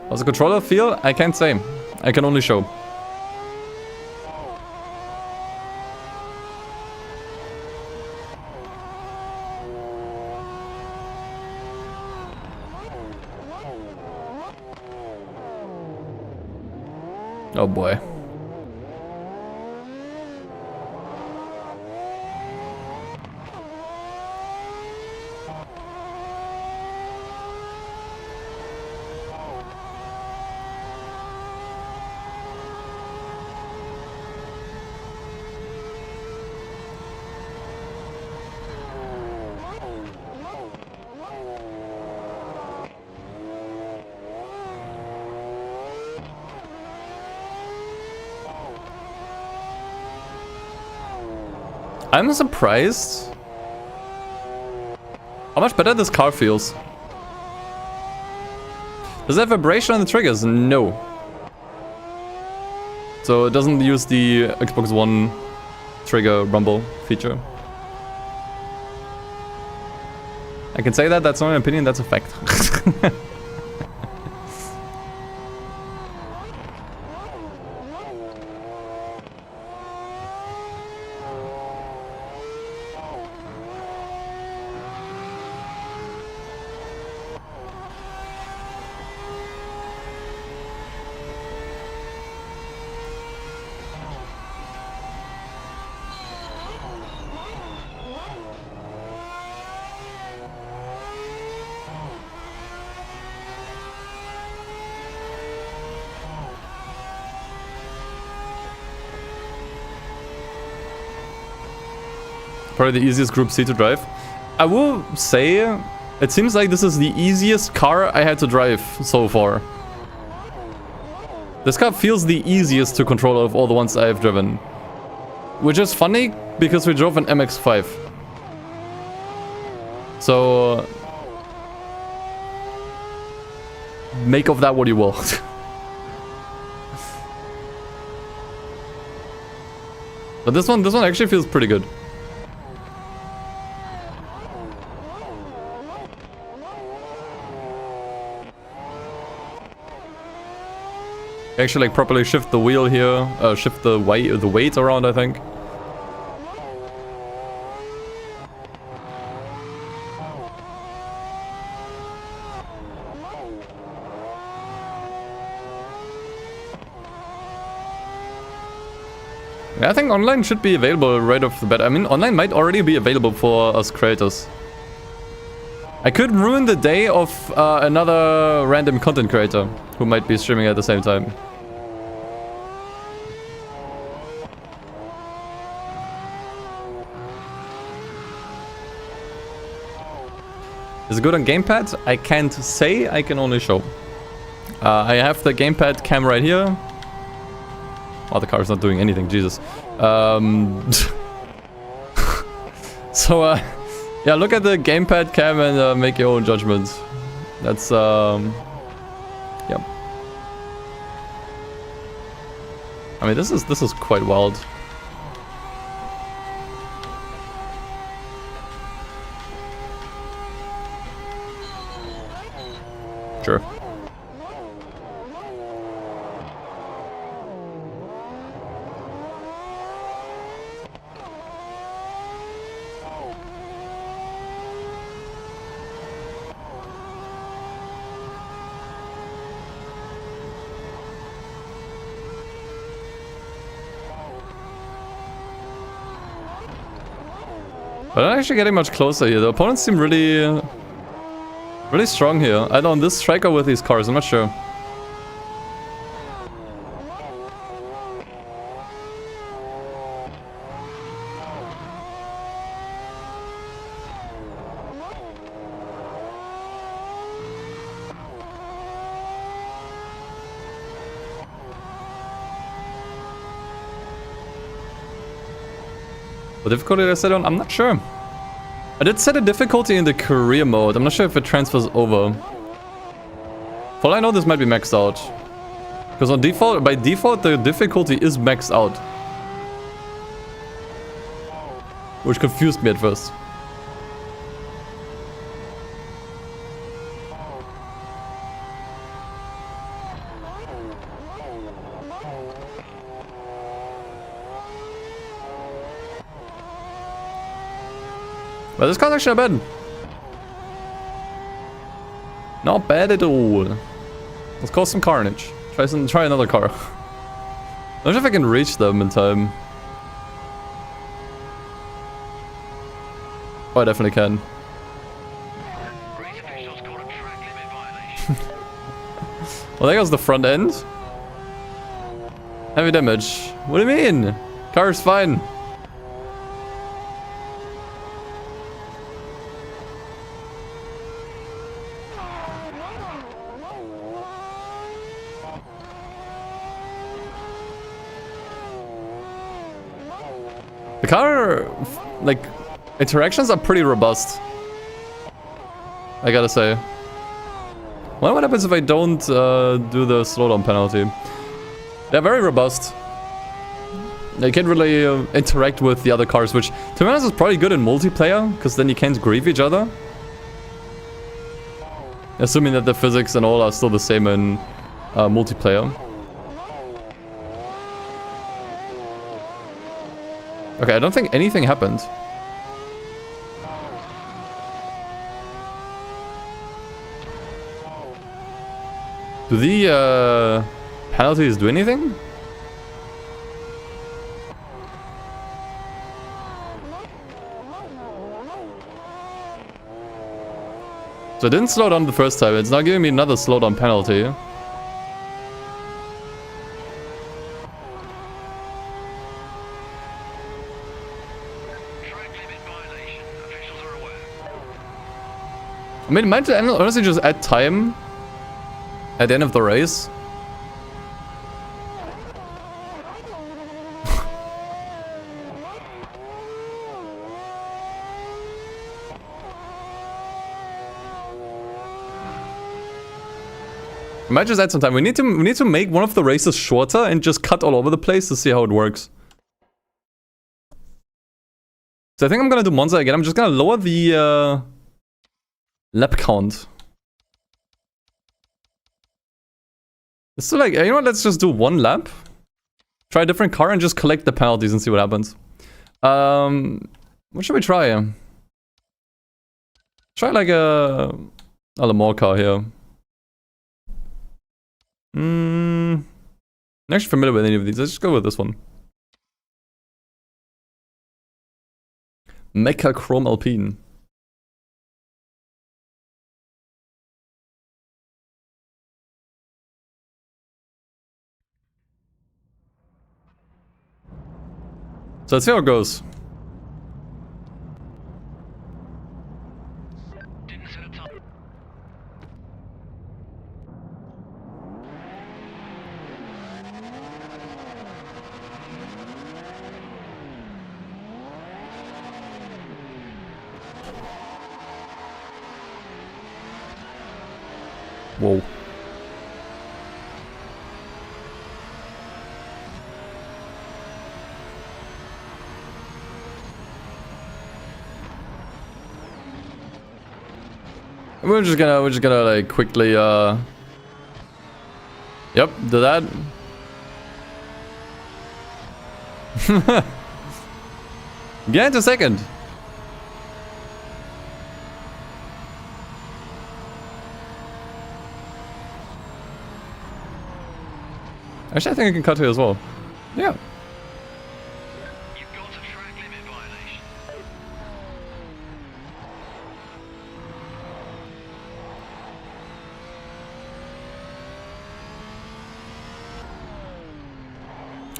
How's the controller feel? I can't say. I can only show. Oh boy. I'm surprised how much better this car feels. Does it have vibration on the triggers? No. So it doesn't use the Xbox One trigger rumble feature. I can say that, that's not an opinion, that's a fact. Probably the easiest Group C to drive. I will say, it seems like this is the easiest car I had to drive so far. This car feels the easiest to control of all the ones I have driven. Which is funny, because we drove an MX-5. So... make of that what you will. But this one actually feels pretty good. Actually, like, properly shift the wheel here, shift the weight around, I think. Yeah, I think online should be available right off the bat. I mean, online might already be available for us creators. I could ruin the day of another random content creator who might be streaming at the same time. Is it good on gamepad? I can't say, I can only show. I have the gamepad cam right here. Oh, the car is not doing anything, Jesus. So, yeah, look at the gamepad cam and make your own judgment. That's, yeah. I mean, this is quite wild. Sure. But I'm actually getting much closer here. The opponents seem really strong here. I don't know, this striker with these cars, I'm not sure. What difficulty did I set on? I'm not sure. I did set a difficulty in the career mode. I'm not sure if it transfers over. For all I know, this might be maxed out. Because on default, by default, the difficulty is maxed out. Which confused me at first. But this car's actually not bad. Not bad at all. Let's cause some carnage. Try another car. I'm not sure if I can reach them in time. Oh, I definitely can.
Race officials caught a track limit violation.
Well, there goes the front end. Heavy damage. What do you mean? Car's fine. The car, like, interactions are pretty robust. I gotta say. Well, what happens if I don't do the slowdown penalty? They're very robust. They can't really interact with the other cars, which, to be honest, is probably good in multiplayer, because then you can't grieve each other. Assuming that the physics and all are still the same in multiplayer. Okay, I don't think anything happened. Do the penalties do anything? So it didn't slow down the first time. It's now giving me another slowdown penalty. I mean, it might honestly just add time at the end of the race. It might just add some time. We need to make one of the races shorter and just cut all over the place to see how it works. So I think I'm gonna do Monza again. I'm just gonna lower the lap count. So like, you know what, let's just do one lap. Try a different car and just collect the penalties and see what happens. What should we try? Try like a Le Mans car here. I'm actually familiar with any of these. Let's just go with this one. Mecha Chrome Alpine. So let's see how it goes.
Didn't set a time.
Whoa. We're just gonna like quickly yep, do that. Get into second. Actually, I think I can cut here as well. Yeah.
You've got a track limit violation.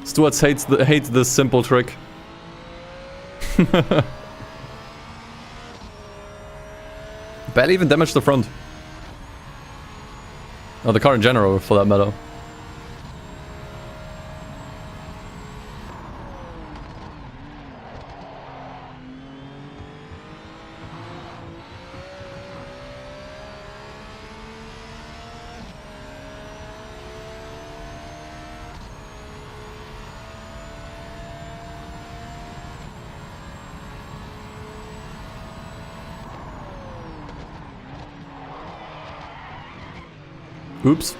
Stuart hates this simple trick. Barely even damaged the front. Oh, the car in general, for that matter. Oops.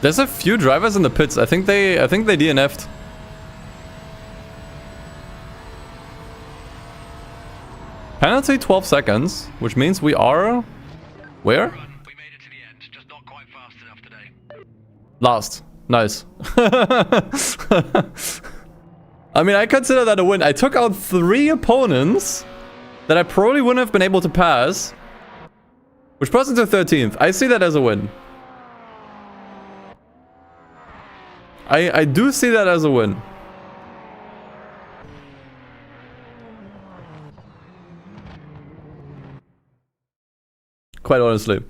There's a few drivers in the pits. I think they DNF'd. Penalty 12 seconds, which means we are where?
We made it to the end, just not quite fast enough today.
Last. Nice. I mean, I consider that a win. I took out 3 opponents that I probably wouldn't have been able to pass, which puts into 13th. I see that as a win. I do see that as a win. Quite honestly.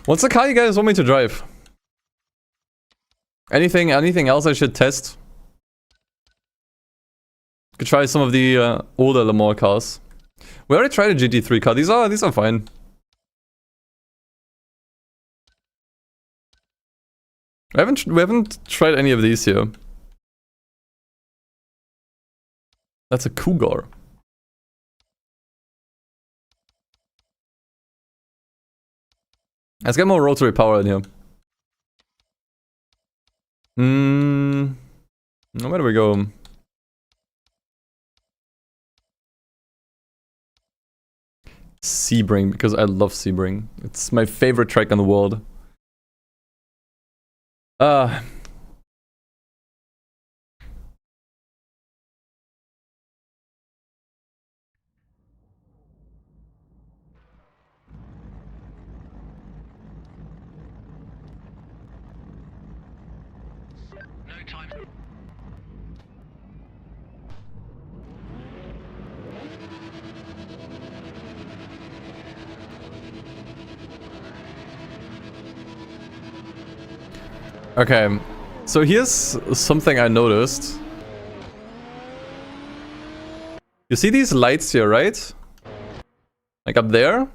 What's the car you guys want me to drive? Anything else I should test? Could try some of the older Le Mans cars. We already tried a GT3 car. These are fine. We haven't tried any of these here. That's a Cougar. Let's get more rotary power in here. Where do we go? Sebring, because I love Sebring. It's my favorite track in the world.
No time.
Okay, so here's something I noticed. You see these lights here, right? Like up there?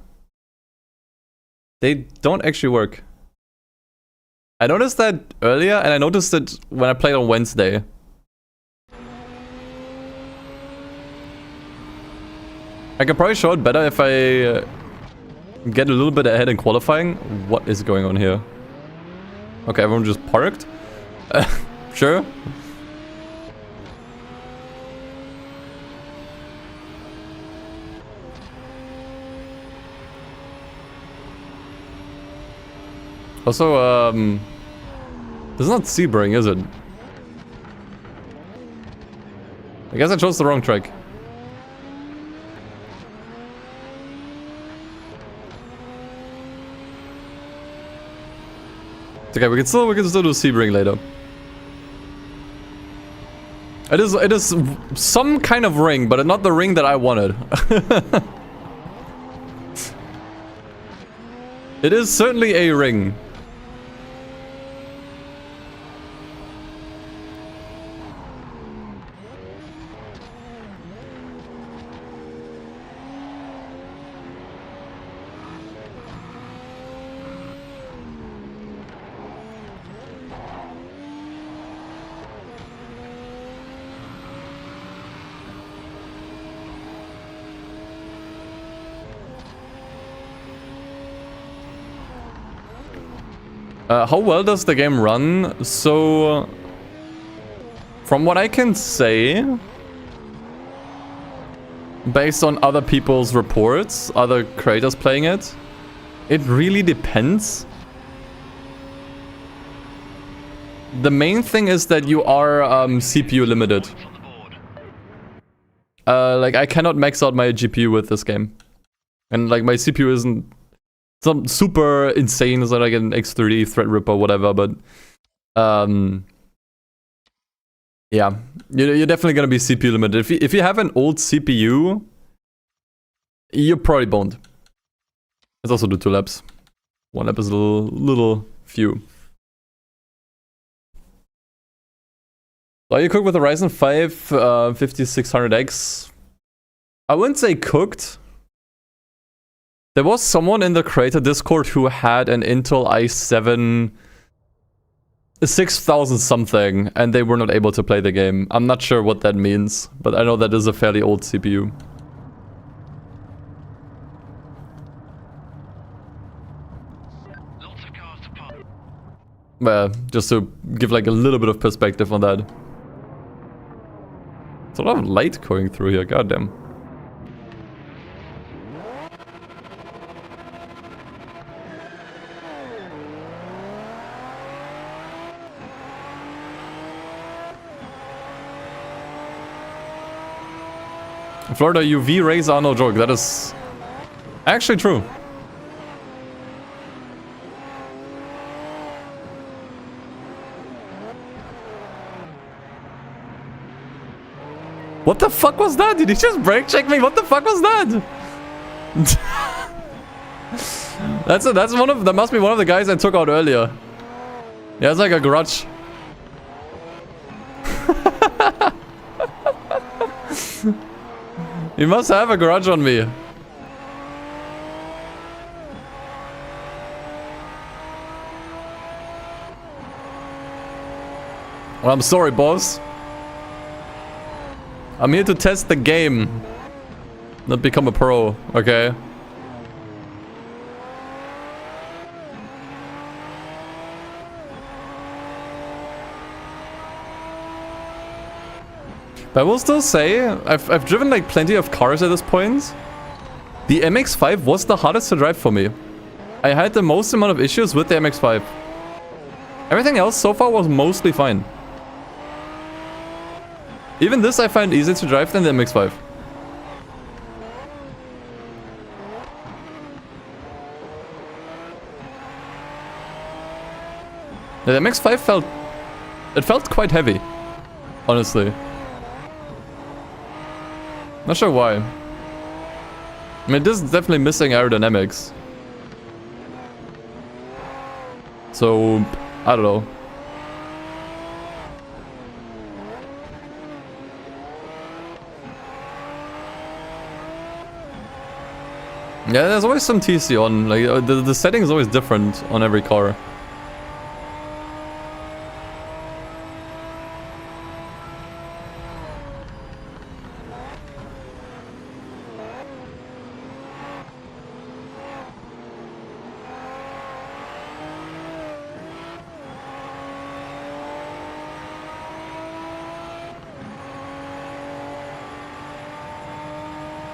They don't actually work. I noticed that earlier, and I noticed it when I played on Wednesday. I can probably show it better if I get a little bit ahead in qualifying. What is going on here? Okay, everyone just parked. Sure. Also, this is not Sebring, is it? I guess I chose the wrong track. It's okay, we can still do Sebring later. It is some kind of ring, but not the ring that I wanted. It is certainly a ring. How well does the game run? So, from what I can say, based on other people's reports, other creators playing it, it really depends. The main thing is that you are CPU limited. Like, I cannot max out my GPU with this game. And like, my CPU isn't some super insane, it's not like an X30 Threadripper or whatever, but yeah, you're definitely gonna be CPU limited. If you have an old CPU, you're probably boned. Let's also do 2 laps. 1 lap is a little few. Are you cooked with a Ryzen 5 5600X? I wouldn't say cooked. There was someone in the creator Discord who had an Intel i7 6000 something, and they were not able to play the game. I'm not sure what that means, but I know that is a fairly old CPU.
Lots of cars to park.
Well, just to give like a little bit of perspective on that. It's a lot of light going through here, goddamn. Florida UV rays are no joke. That is actually true. What the fuck was that? Did he just brake check me? What the fuck was that? That must be one of the guys I took out earlier. Yeah, it's like a grudge. You must have a grudge on me. Well, I'm sorry, boss. I'm here to test the game, not become a pro, okay? But I will still say, I've driven like plenty of cars at this point. The MX-5 was the hardest to drive for me. I had the most amount of issues with the MX-5. Everything else so far was mostly fine. Even this I find easier to drive than the MX-5. The MX-5 felt quite heavy, honestly. Not sure why. I mean, this is definitely missing aerodynamics. So, I don't know. Yeah, there's always some TC on. Like, the setting is always different on every car.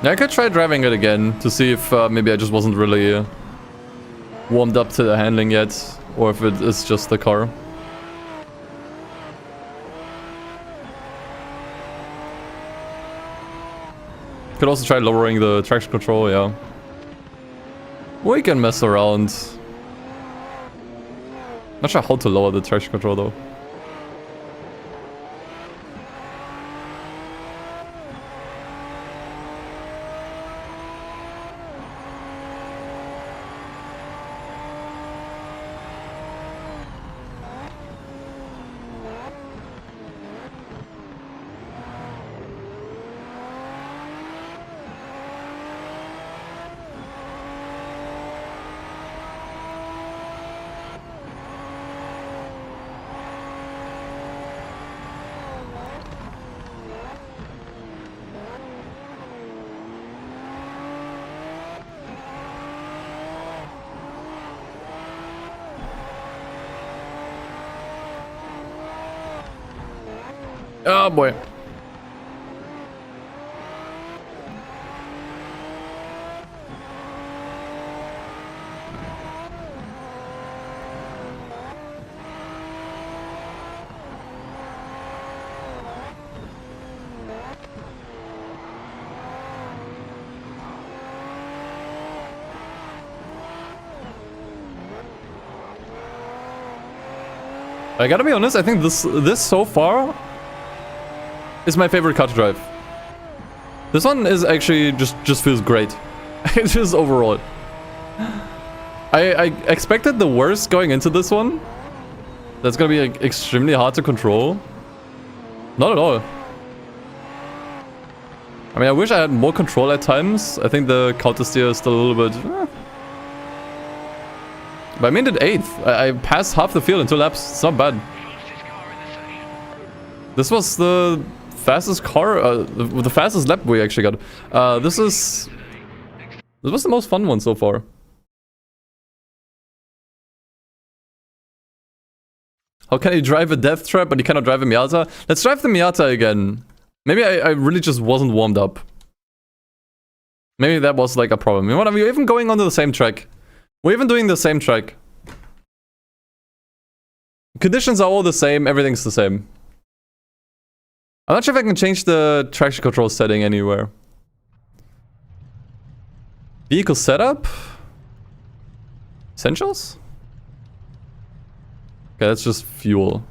Yeah, I could try driving it again to see if maybe I just wasn't really warmed up to the handling yet, or if it is just the car. Could also try lowering the traction control, yeah. We can mess around. Not sure how to lower the traction control though. Oh boy. I gotta be honest, I think this so far is my favorite car to drive. This one is actually just feels great. It just overall. I expected the worst going into this one. That's gonna be like, extremely hard to control. Not at all. I mean, I wish I had more control at times. I think the counter steer is still a little bit... But I made it 8th. I passed half the field in 2 laps. It's not bad. This was the fastest car, the fastest lap we actually got. This was the most fun one so far. How can you drive a death trap but you cannot drive a Miata? Let's drive the Miata again. Maybe I really just wasn't warmed up. Maybe that was like a problem. You know what? Are we even going onto the same track? We're even doing the same track. Conditions are all the same, everything's the same. I'm not sure if I can change the traction control setting anywhere. Vehicle setup? Essentials? Okay, that's just fuel.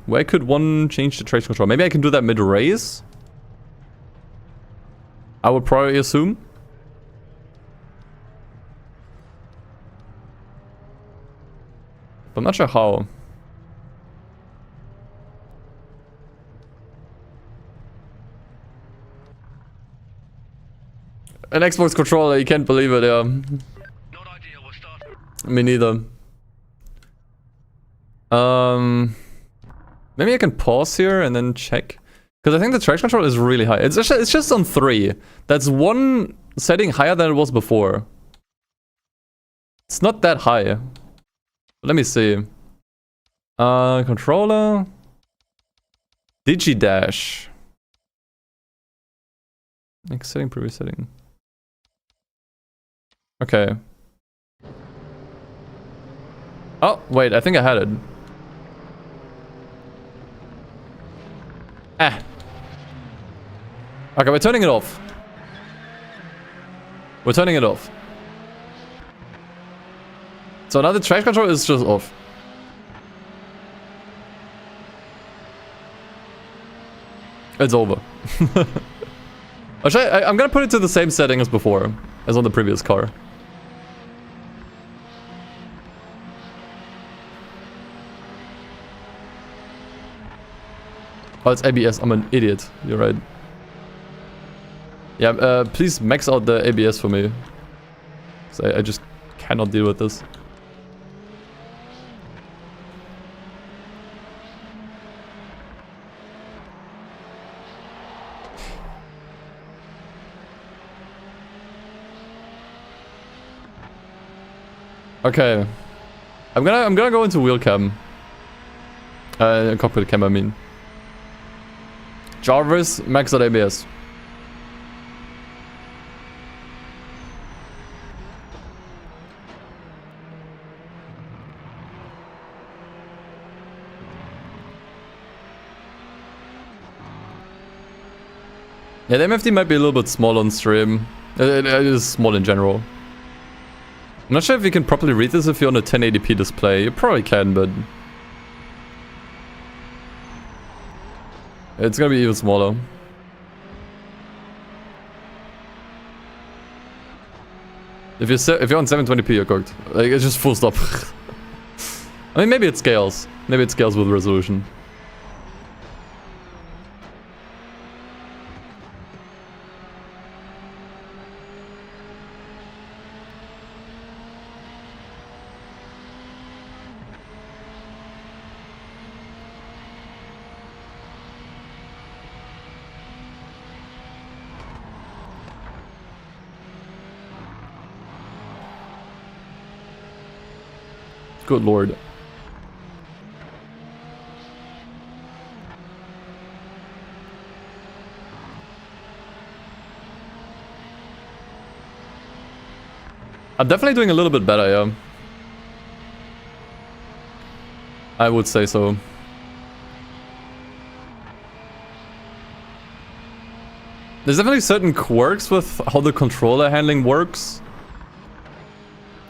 Where could one change the traction control? Maybe I can do that mid-race? I would probably assume. But I'm not sure how. An Xbox controller, you can't believe it, yeah.
Not ideal, we'll start.
Me neither. Maybe I can pause here and then check. Because I think the traction control is really high. It's just on 3. That's one setting higher than it was before. It's not that high. Let me see. Controller. Digidash. Next setting, previous setting. Okay. Oh, wait, I think I had it. Ah. Okay, we're turning it off. We're turning it off. So now the traction control is just off. It's over. Actually, I'm gonna put it to the same setting as before, as on the previous car. Oh, it's ABS. I'm an idiot. You're right. Yeah, please max out the ABS for me. 'Cause I just cannot deal with this. Okay. I'm gonna go into wheel cam. Cockpit cam, I mean. Jarvis, max out ABS. Yeah, the MFD might be a little bit small on stream. It is small in general. I'm not sure if you can properly read this if you're on a 1080p display. You probably can, but... it's gonna be even smaller. If you're on 720p, you're cooked. Like, it's just full stop. I mean, maybe it scales. Maybe it scales with resolution. Good lord. I'm definitely doing a little bit better, yeah. I would say so. There's definitely certain quirks with how the controller handling works.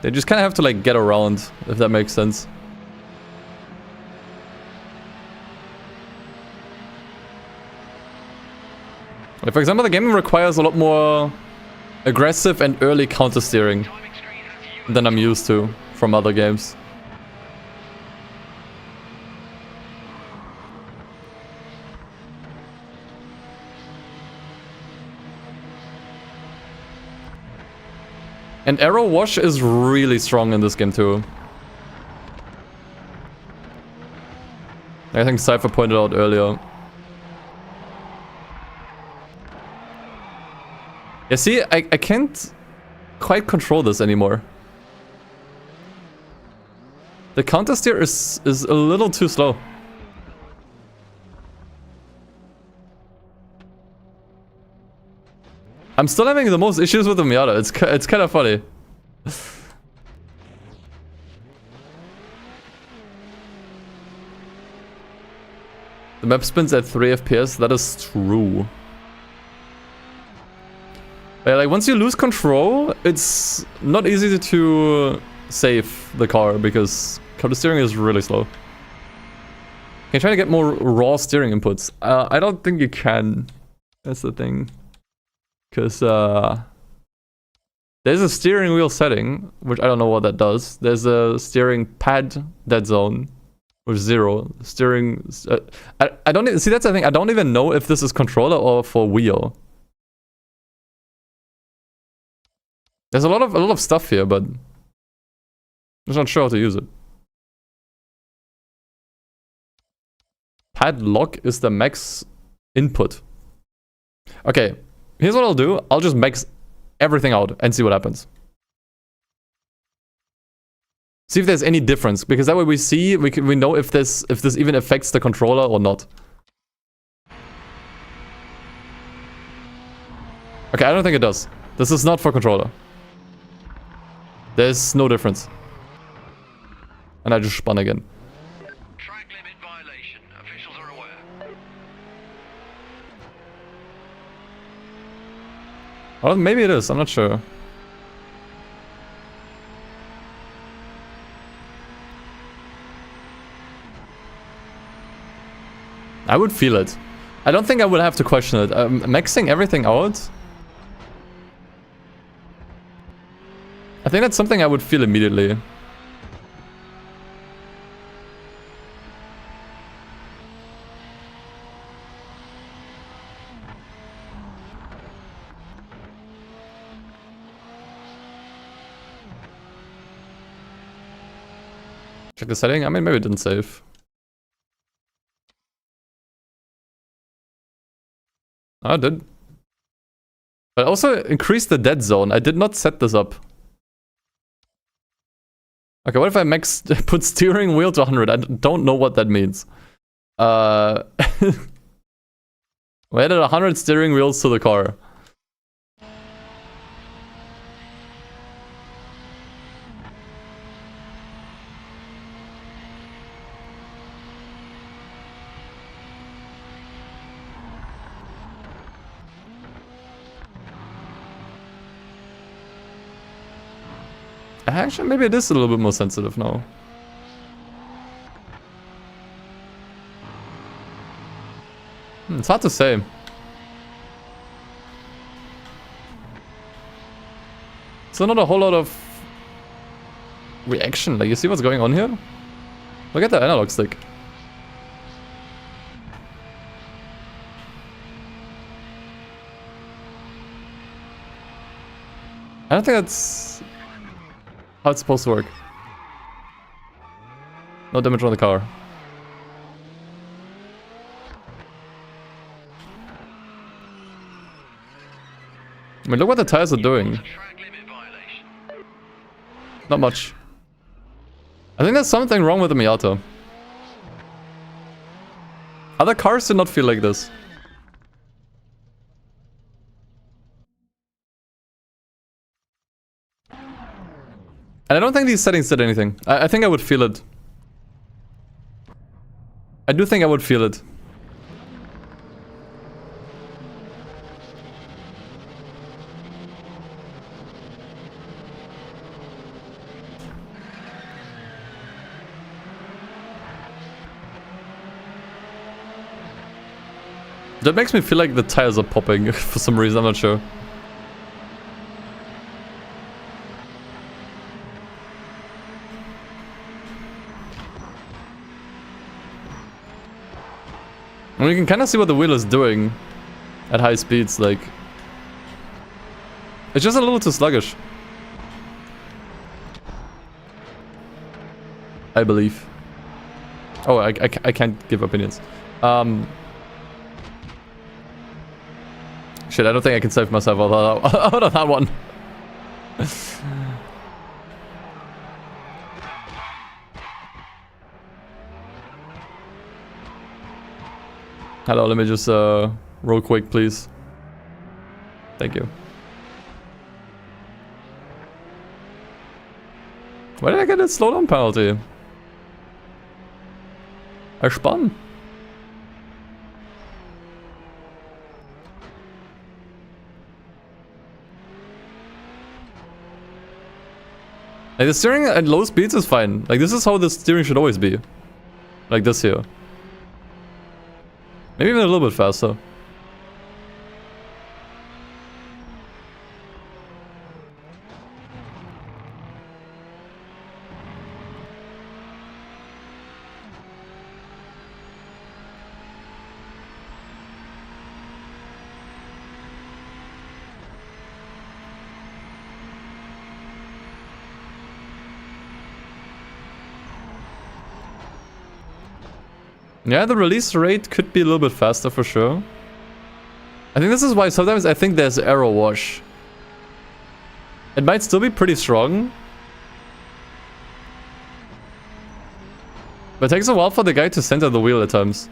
They just kind of have to like get around, if that makes sense. Like, for example, the game requires a lot more aggressive and early counter steering than I'm used to from other games. And arrow wash is really strong in this game too. I think Cypher pointed out earlier. Yeah, see, I can't quite control this anymore. The counter steer is a little too slow. I'm still having the most issues with the Miata. It's kind of funny. The map spins at 3 FPS. That is true. But like once you lose control, it's not easy to save the car because counter steering is really slow. Can you try to get more raw steering inputs? I don't think you can. That's the thing. Because there's a steering wheel setting, which I don't know what that does. There's a steering pad dead zone, which is 0. Steering... I don't even... See, that's the thing. I don't even know if this is controller or for wheel. There's a lot of stuff here, but I'm just not sure how to use it. Pad lock is the max input. Okay. Here's what I'll do. I'll just max everything out and see what happens. See if there's any difference, because that way we know if this even affects the controller or not. Okay, I don't think it does. This is not for controller. There's no difference. And I just spun again.
Track limit violation. Officials are aware.
Well, maybe it is. I'm not sure. I would feel it. I don't think I would have to question it. Maxing everything out. I think that's something I would feel immediately. Check the setting. I mean, maybe it didn't save. Oh, it did. But also increase the dead zone. I did not set this up. Okay, what if I put steering wheel to 100? I don't know what that means. We added 100 steering wheels to the car. Actually, maybe it is a little bit more sensitive now. It's hard to say. So not a whole lot of reaction. Like, you see what's going on here? Look at the analog stick. I don't think that's how it's supposed to work. No damage on the car. I mean, look what the tires are doing. Not much. I think there's something wrong with the Miata. Other cars do not feel like this. And I don't think these settings did anything. I think I would feel it. I do think I would feel it. That makes me feel like the tires are popping for some reason, I'm not sure. I mean, you can kind of see what the wheel is doing at high speeds, like... It's just a little too sluggish. I believe. Oh, I can't give opinions. Shit, I don't think I can save myself out of that one. Hello, let me just real quick, please. Thank you. Why did I get a slowdown penalty? Spannend. Like, the steering at low speeds is fine. Like, this is how the steering should always be. Like this here. Maybe even a little bit faster. Yeah, the release rate could be a little bit faster for sure. I think this is why sometimes I think there's aero wash. It might still be pretty strong. But it takes a while for the guy to center the wheel at times.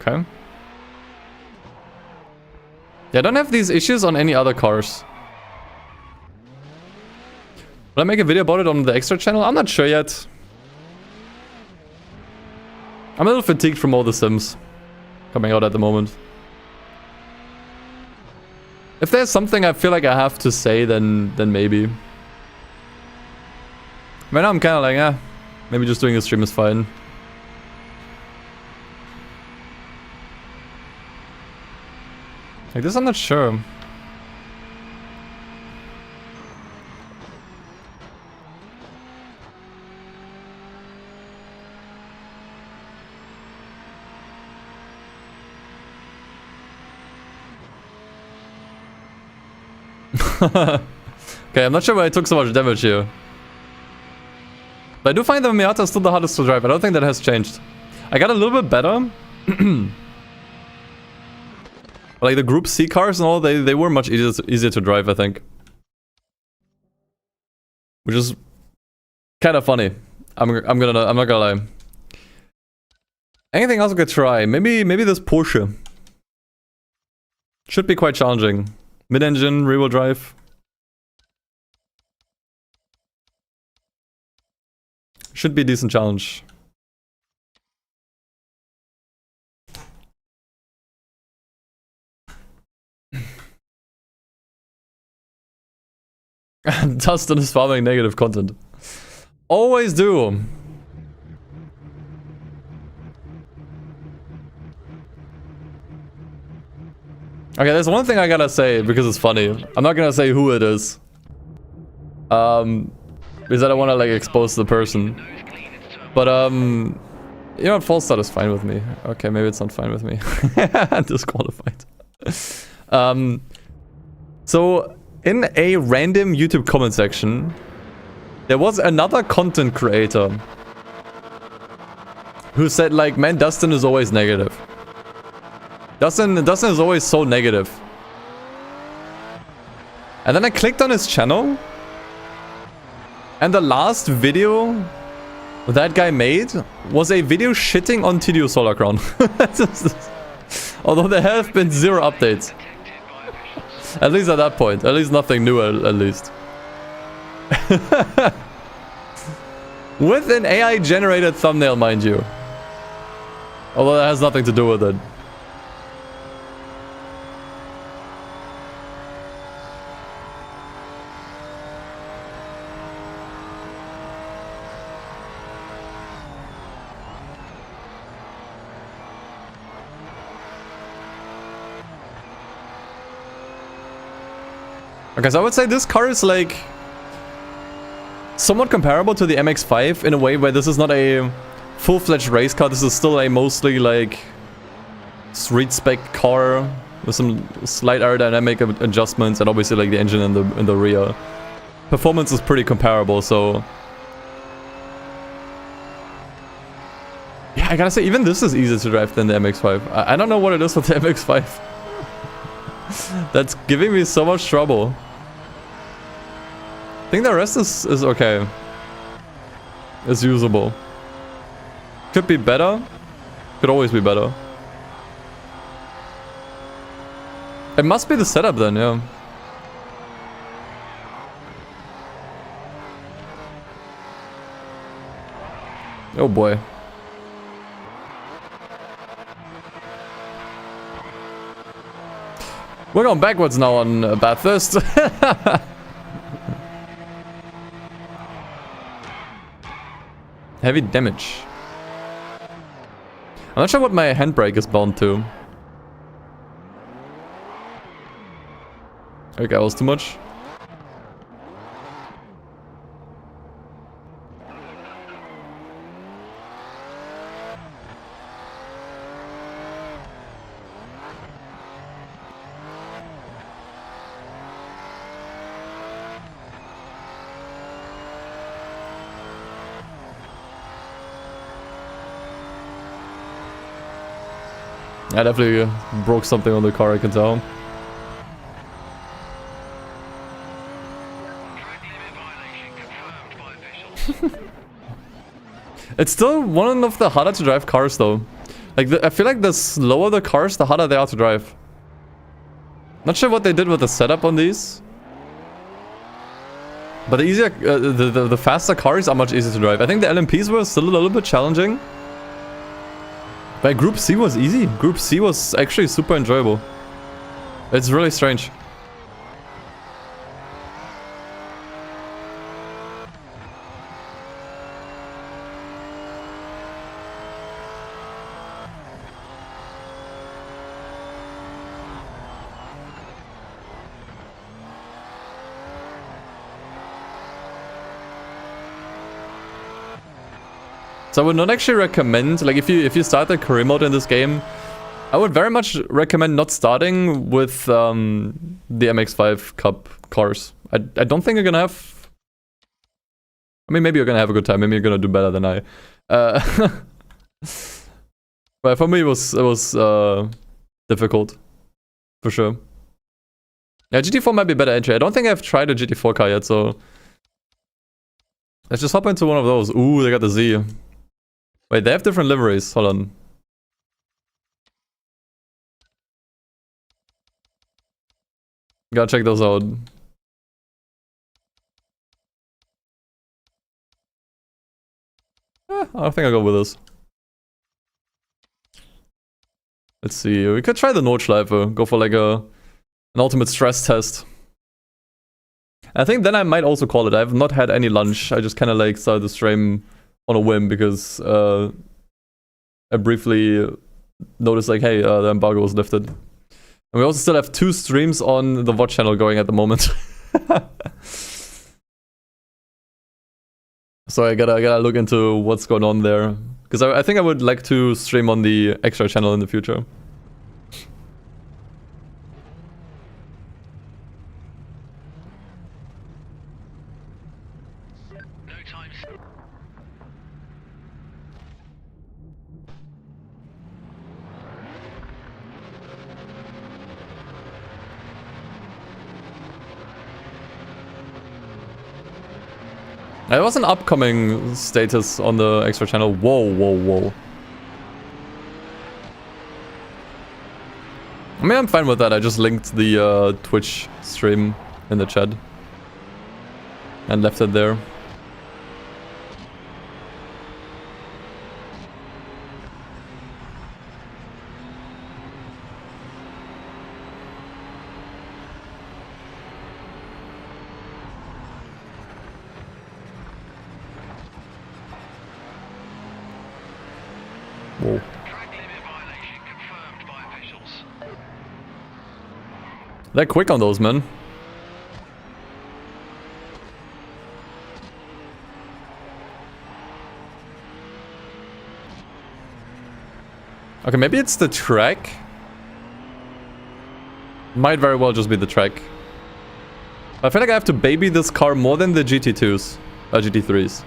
Okay. Yeah, I don't have these issues on any other cars. Will I make a video about it on the extra channel? I'm not sure yet. I'm a little fatigued from all the sims coming out at the moment. If there's something I feel like I have to say, then maybe. Right now I'm kind of like, maybe just doing a stream is fine. Like this, I'm not sure. Okay, I'm not sure why I took so much damage here. But I do find the Miata still the hardest to drive. I don't think that has changed. I got a little bit better. Like the Group C cars and all, they were much easier to drive, I think. Which is kind of funny. I'm not gonna lie. Anything else I could try? Maybe this Porsche. Should be quite challenging. Mid-engine, rear-wheel drive. Should be a decent challenge. Dustin is farming negative content. Always do. Okay, there's one thing I gotta say because it's funny. I'm not gonna say who it is. Because I don't wanna like expose the person. But You know what, false start is fine with me. Okay, maybe it's not fine with me. Disqualified. So, in a random YouTube comment section, there was another content creator who said like, man, Dustin is always negative. Dustin is always so negative. And then I clicked on his channel, and the last video that guy made was a video shitting on TDU Solar Crown. Although there have been 0 updates. At least at that point. At least nothing new, at least. With an AI-generated thumbnail, mind you. Although that has nothing to do with it. Okay, so I would say this car is like somewhat comparable to the MX-5 in a way where this is not a full-fledged race car. This is still a mostly like street spec car with some slight aerodynamic adjustments and obviously like the engine in the rear. Performance is pretty comparable, so yeah, I gotta say even this is easier to drive than the MX-5. I don't know what it is with the MX-5. That's giving me so much trouble. I think the rest is okay. It's usable. Could be better. Could always be better. It must be the setup then, yeah. Oh boy. We're going backwards now on Bathurst. Heavy damage. I'm not sure what my handbrake is bound to. Okay, that was too much. I definitely broke something on the car, I can tell. It's still one of the harder to drive cars though. Like, I feel like the slower the cars, the harder they are to drive. Not sure what they did with the setup on these. But the easier, the faster cars are much easier to drive. I think the LMPs were still a little bit challenging. But Group C was easy. Group C was actually super enjoyable. It's really strange. So I would not actually recommend, like if you start the career mode in this game, I would very much recommend not starting with the MX-5 Cup cars. I don't think you're gonna have... I mean, maybe you're gonna have a good time, maybe you're gonna do better than I. But for me it was difficult, for sure. Yeah, GT4 might be a better entry. I don't think I've tried a GT4 car yet, so... Let's just hop into one of those. Ooh, they got the Z. Wait, they have different liveries. Hold on. Gotta check those out. I think I'll go with this. Let's see. We could try the Notschleife. Go for like an ultimate stress test. I think then I might also call it. I have not had any lunch. I just kind of like started the stream on a whim because I briefly noticed like, hey, the embargo was lifted. And we also still have 2 streams on the VOD channel going at the moment. So I gotta look into what's going on there. Because I think I would like to stream on the extra channel in the future.
No times.
There was an upcoming status on the extra channel. Whoa, whoa, whoa. I mean, I'm fine with that. I just linked the Twitch stream in the chat. And left it there. Whoa.
Track limit violation confirmed by officials.
They're quick on those, man. Okay, maybe it's the track. Might very well just be the track. I feel like I have to baby this car more than the GT2s. GT3s.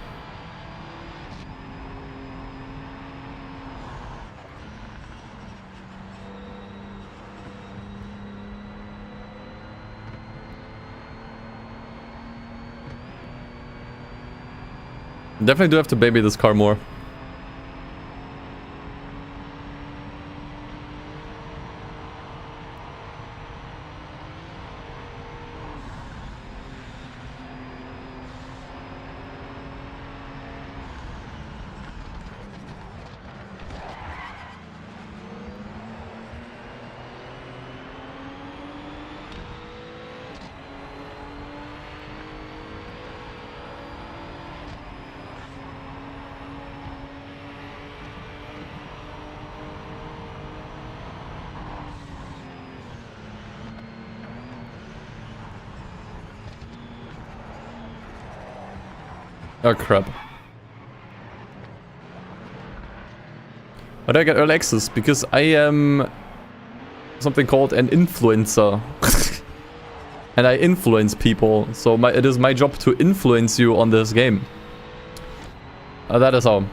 Definitely do have to baby this car more. Oh crap. Why do I get early access? Because I am something called an influencer. And I influence people. So it is my job to influence you on this game. That is how.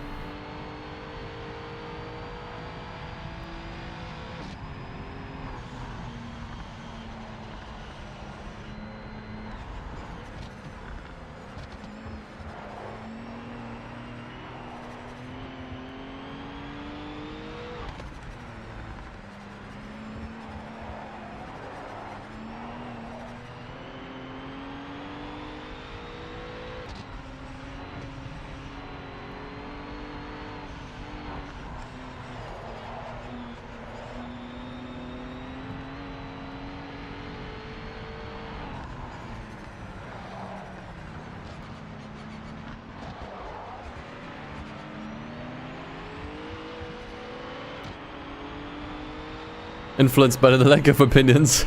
Influenced by the lack of opinions.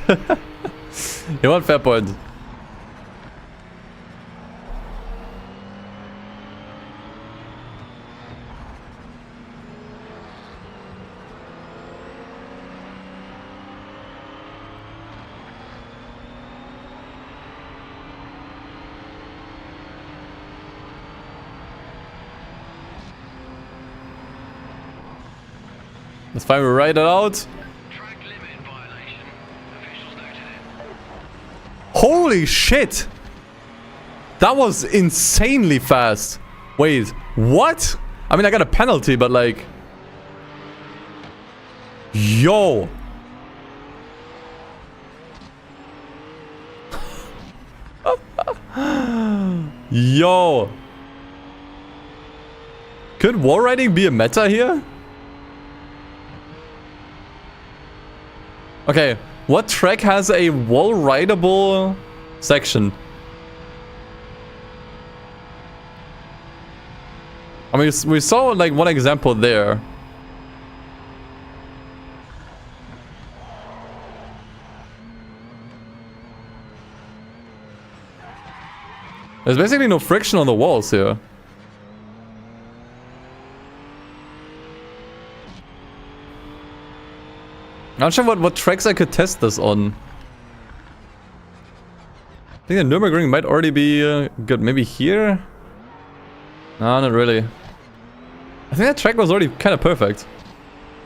You want fair point. Let's finally write it out. Holy shit! That was insanely fast. Wait, what? I mean, I got a penalty, but like... Yo! Yo! Could wall riding be a meta here? Okay. What track has a wall-rideable section? I mean, we saw like one example there. There's basically no friction on the walls here. I'm not sure what tracks I could test this on. I think the Nürburgring might already be good. Maybe here? No, not really. I think that track was already kind of perfect.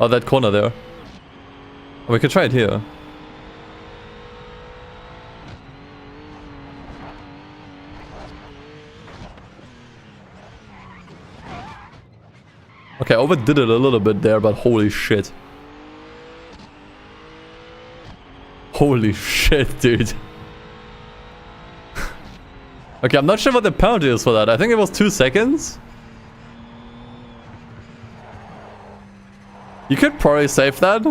Oh, that corner there. Oh, we could try it here. Okay, I overdid it a little bit there, but holy shit. Holy shit, dude. Okay, I'm not sure what the penalty is for that. I think it was 2 seconds. You could probably save that.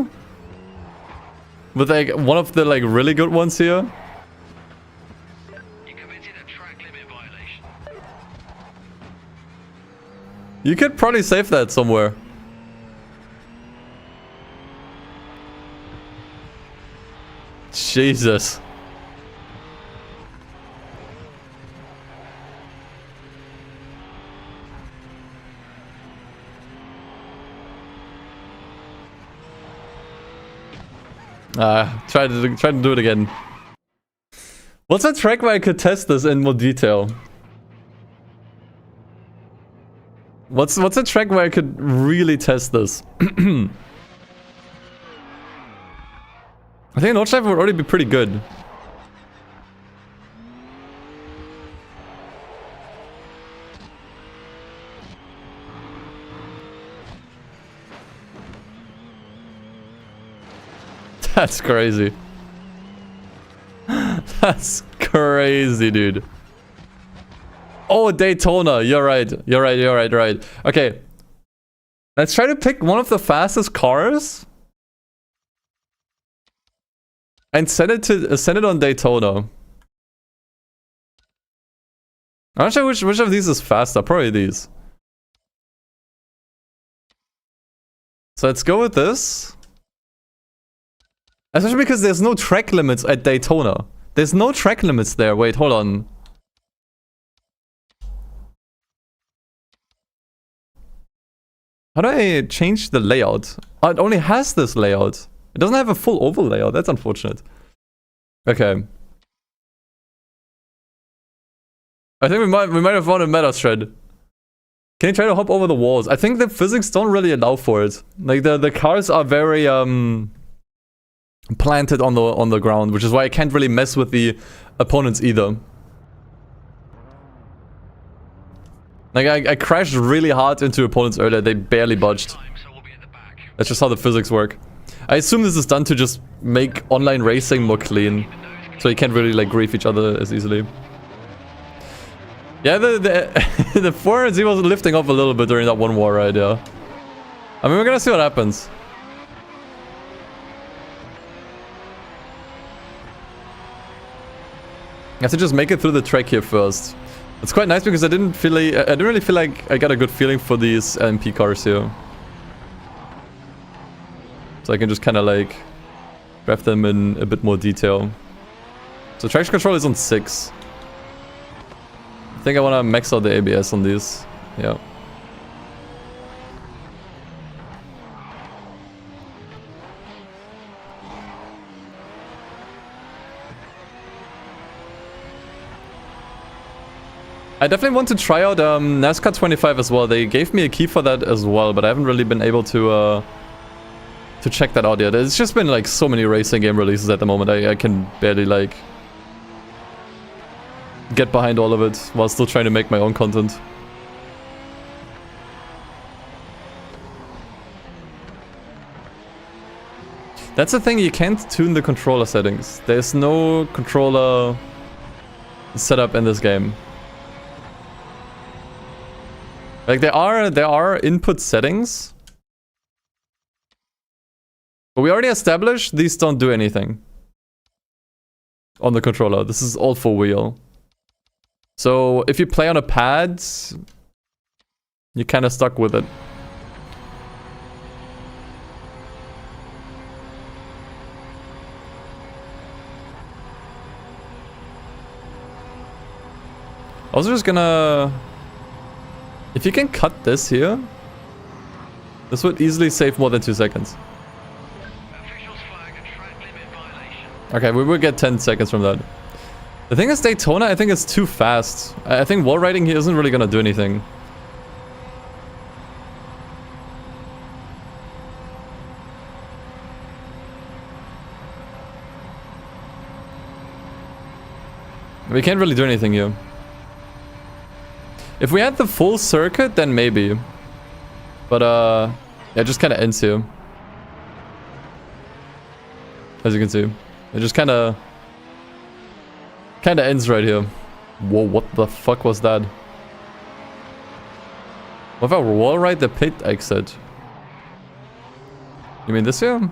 With like one of the like really good ones here.
You committed a track limit violation.
You could probably save that somewhere. Jesus. Try to do it again. What's a track where I could test this in more detail? What's a track where I could really test this? I think Nordschleife would already be pretty good. That's crazy. That's crazy, dude. Oh, Daytona. You're right. You're right. Okay. Let's try to pick one of the fastest cars. And send it on Daytona. I'm not sure which of these is faster. Probably these. So let's go with this. Especially because there's no track limits at Daytona. There's no track limits there. Wait, hold on. How do I change the layout? Oh, it only has this layout. It doesn't have a full oval layout. That's unfortunate. Okay. I think we might have found a meta thread. Can you try to hop over the walls? I think the physics don't really allow for it. Like the cars are very planted on the ground, which is why I can't really mess with the opponents either. Like I crashed really hard into opponents earlier. They barely budged. That's just how the physics work. I assume this is done to just make online racing more clean, so you can't really like grief each other as easily. Yeah, the 400Z was lifting off a little bit during that one war ride, yeah. I mean, we're gonna see what happens. I have to just make it through the track here first. It's quite nice because I didn't really feel like I got a good feeling for these MP cars here. So I can just kind of like draft them in a bit more detail. So traction control is on 6. I think I want to max out the ABS on these. Yeah. I definitely want to try out NASCAR 25 as well. They gave me a key for that as well, but I haven't really been able to check that out yet. It's just been like so many racing game releases at the moment. I can barely like get behind all of it while still trying to make my own content. That's the thing, you can't tune the controller settings. There's no controller setup in this game. Like there are input settings, but we already established these don't do anything on the controller. This is all for wheel. So if you play on a pad, you're kind of stuck with it. Also just gonna... If you can cut this here, this would easily save more than 2 seconds.
Officials
Okay, we will get 10 seconds from that. The thing is, Daytona, I think, is too fast. I think wall riding here isn't really gonna do anything. We can't really do anything here. If we had the full circuit, then maybe. But, yeah, it just kind of ends here. As you can see. It just kind of ends right here. Whoa, what the fuck was that? What if I wall ride the pit exit? You mean this here?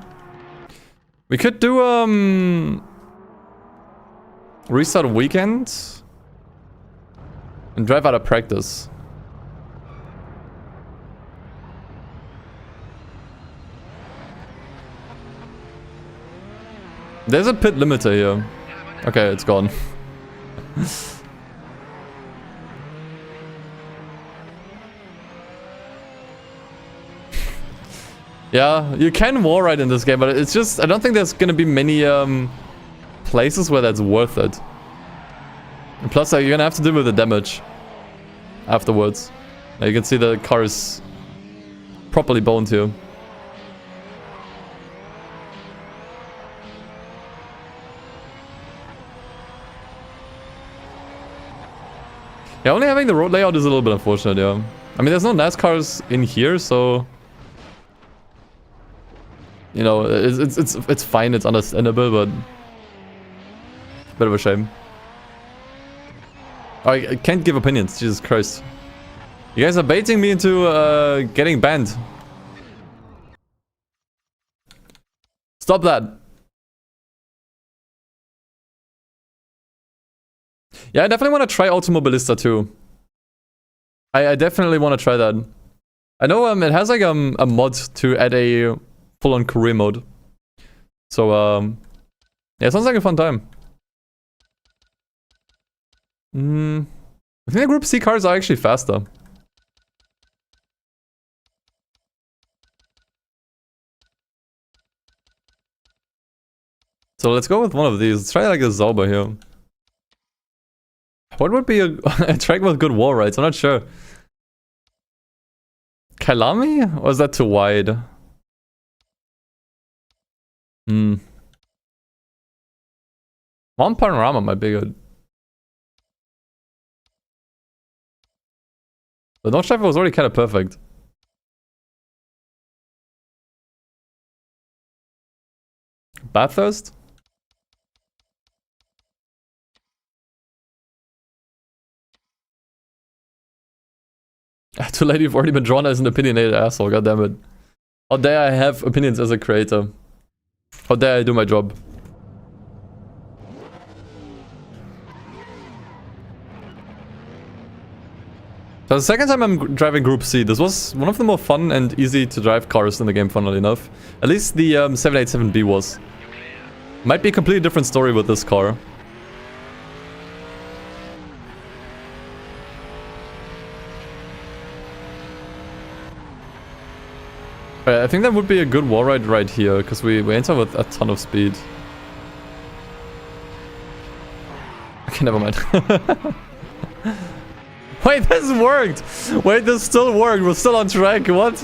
We could do, restart weekend and drive out of practice. There's a pit limiter here. Okay, it's gone. Yeah, you can wall ride in this game, but it's just, I don't think there's gonna be many places where that's worth it. And plus, you're gonna have to deal with the damage afterwards. Now you can see the car is properly boned here. Yeah, only having the road layout is a little bit unfortunate, yeah. I mean, there's no NASCARs in here, so... You know, it's fine, it's understandable, but... Bit of a shame. Oh, I can't give opinions, Jesus Christ. You guys are baiting me into getting banned. Stop that. Yeah, I definitely want to try Automobilista too. I definitely want to try that. I know it has like a mod to add a full-on career mode. So yeah, it sounds like a fun time. I think the Group C cars are actually faster. So let's go with one of these. Let's try like a Zauber here. What would be a track with good wall rides? I'm not sure. Kailami? Or is that too wide? One Panorama might be good. The North Driver was already kind of perfect. Bathurst? Too late, you've already been drawn as an opinionated asshole, goddammit. How dare I have opinions as a creator? How dare I do my job? So the second time I'm driving Group C. This was one of the more fun and easy to drive cars in the game, funnily enough. At least the 787B was. Might be a completely different story with this car. I think that would be a good wall ride right here, because we enter with a ton of speed. Okay, never mind. Wait, this worked! Wait, this still worked. We're still on track. What?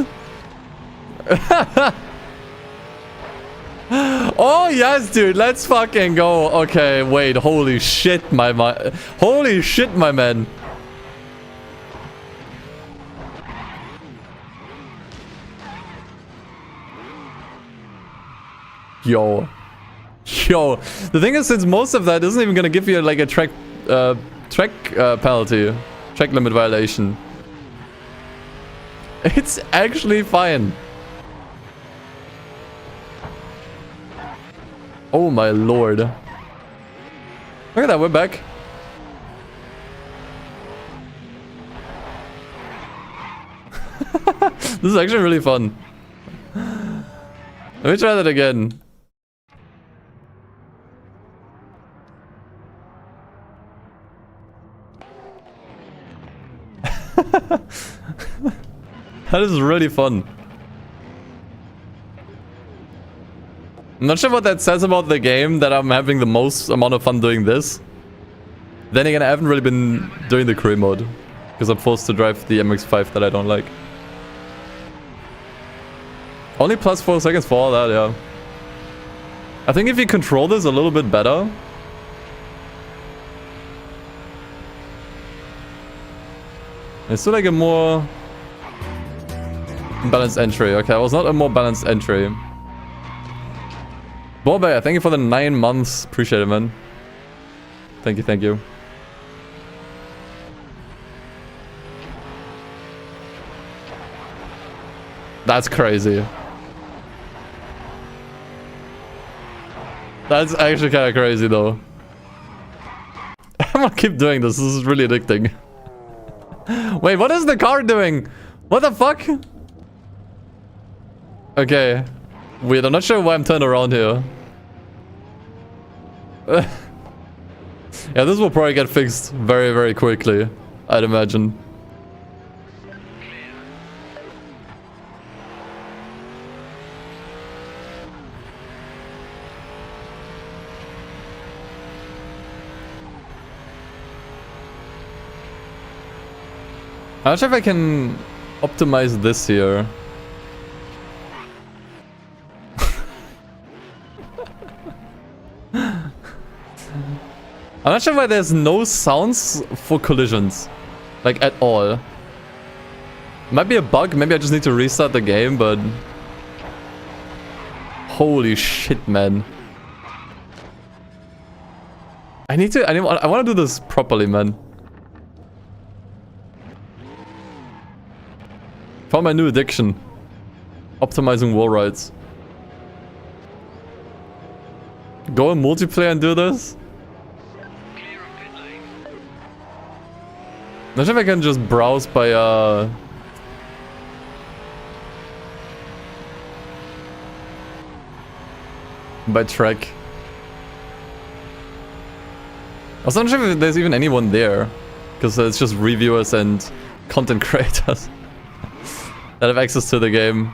Oh, yes, dude. Let's fucking go. Okay, wait. Holy shit, my man. Holy shit, my man. Yo. Yo. The thing is, since most of that isn't even gonna give you like a track penalty. Track limit violation. It's actually fine. Oh my lord. Look at that, we're back. This is actually really fun. Let me try that again. That is really fun. I'm not sure what that says about the game, that I'm having the most amount of fun doing this. Then again, I haven't really been doing the career mode, because I'm forced to drive the MX-5 that I don't like. Only plus 4 seconds for all that, yeah. I think if you control this a little bit better... It's still like a more... balanced entry. Okay, it was not a more balanced entry. Borbay, thank you for the 9 months. Appreciate it, man. Thank you, thank you. That's crazy. That's actually kind of crazy, though. I'm gonna keep doing this. This is really addicting. Wait, what is the car doing? What the fuck? Okay. Weird. I'm not sure why I'm turned around here. Yeah, this will probably get fixed very, very quickly, I'd imagine. I'm not sure if I can optimize this here. I'm not sure why there's no sounds for collisions. Like, at all. Might be a bug, maybe I just need to restart the game, but... Holy shit, man. I want to do this properly, man. Found my new addiction. Optimizing wall rides. Go in multiplayer and do this? Not sure if I can just browse by track. I was not sure if there's even anyone there, because it's just reviewers and content creators that have access to the game.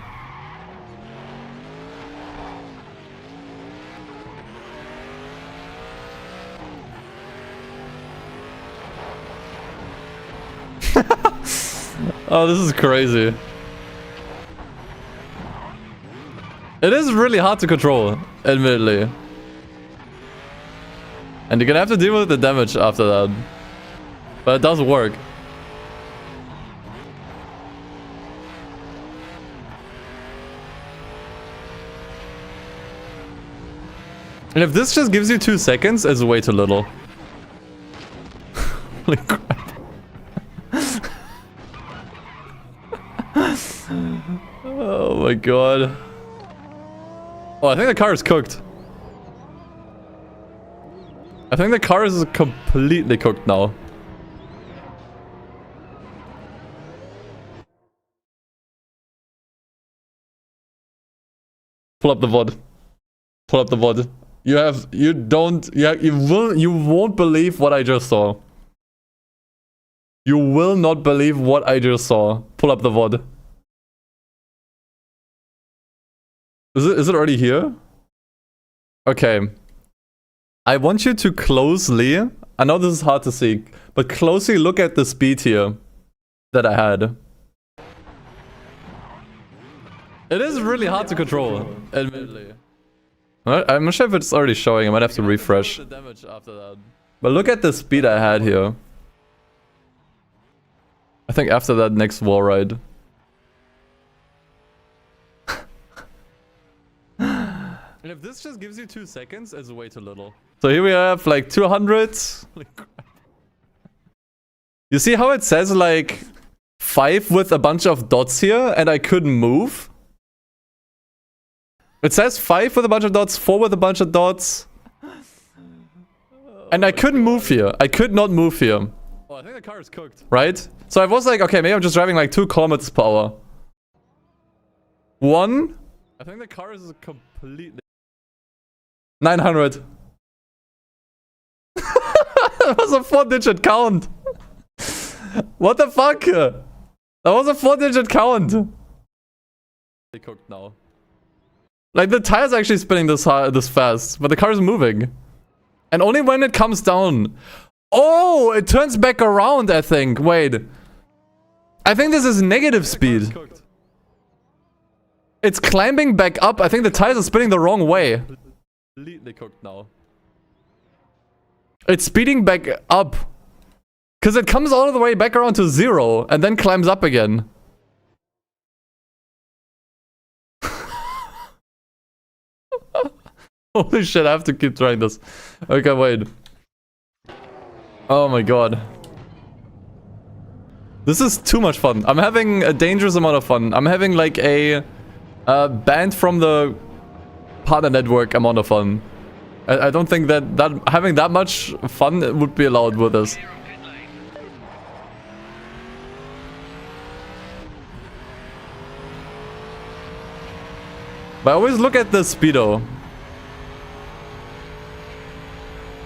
Oh, this is crazy. It is really hard to control, admittedly. And you're gonna have to deal with the damage after that. But it does work. And if this just gives you 2 seconds, it's way too little. Holy crap. Oh my god. Oh, I think the car is cooked. I think the car is completely cooked now. Pull up the VOD. Pull up the VOD. You won't believe what I just saw. You will not believe what I just saw. Pull up the VOD. Is it already here? Okay. I want you to closely, I know this is hard to see, but closely look at the speed here that I had. It is really hard to control, admittedly. I'm not sure if it's already showing, I might have to refresh. But look at the speed I had here. I think after that next wall ride. And if this just gives you 2 seconds, it's way too little. So here we have like 200. You see how it says like 5 with a bunch of dots here and I couldn't move? It says 5 with a bunch of dots, 4 with a bunch of dots. And I couldn't move here. I could not move here. Oh, I think the car is cooked. Right? So I was like, okay, maybe I'm just driving like 2 kilometers per hour. 1. I think the car is completely... 900. That was a 4-digit count. What the fuck? That was a 4-digit count. They cooked now. Like, the tire's actually spinning this fast, but the car is moving. And only when it comes down. Oh, it turns back around, I think. Wait. I think this is negative speed. It's climbing back up. I think the tires are spinning the wrong way. Completely cooked now. It's speeding back up. Because it comes all the way back around to 0 and then climbs up again. Holy shit, I have to keep trying this. Okay, wait. Oh my god. This is too much fun. I'm having a dangerous amount of fun. I'm having like a banned from the partner network amount of fun. I don't think that having that much fun would be allowed with this. But I always look at the speedo.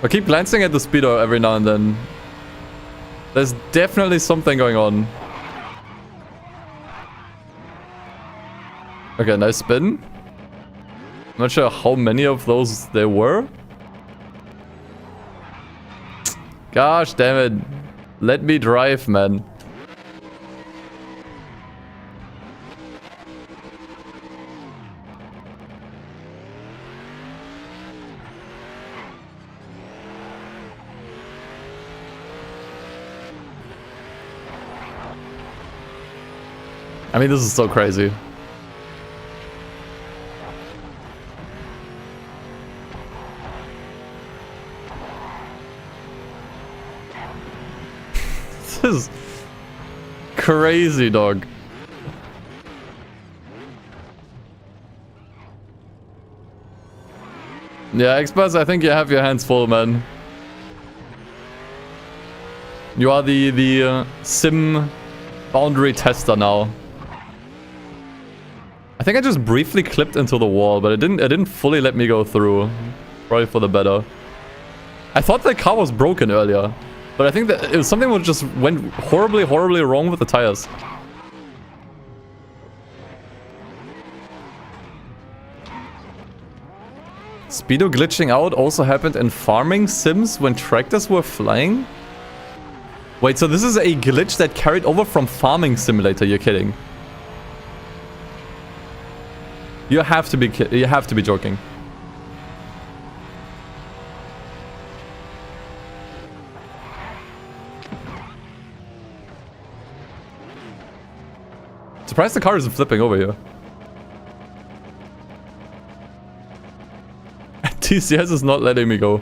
I keep glancing at the speedo every now and then. There's definitely something going on. Okay, nice spin. I'm not sure how many of those there were. Gosh damn it. Let me drive, man. I mean, this is so crazy. This is crazy, dog. Yeah, Xbox, I think you have your hands full, man. You are the sim boundary tester now. I think I just briefly clipped into the wall, but it didn't fully let me go through. Probably for the better. I thought the car was broken earlier, but I think that it was something that just went horribly wrong with the tires. Speedo glitching out also happened in farming sims when tractors were flying? Wait, so this is a glitch that carried over from farming simulator, you're kidding. You have to be joking. Surprised the car isn't flipping over here. TCS is not letting me go.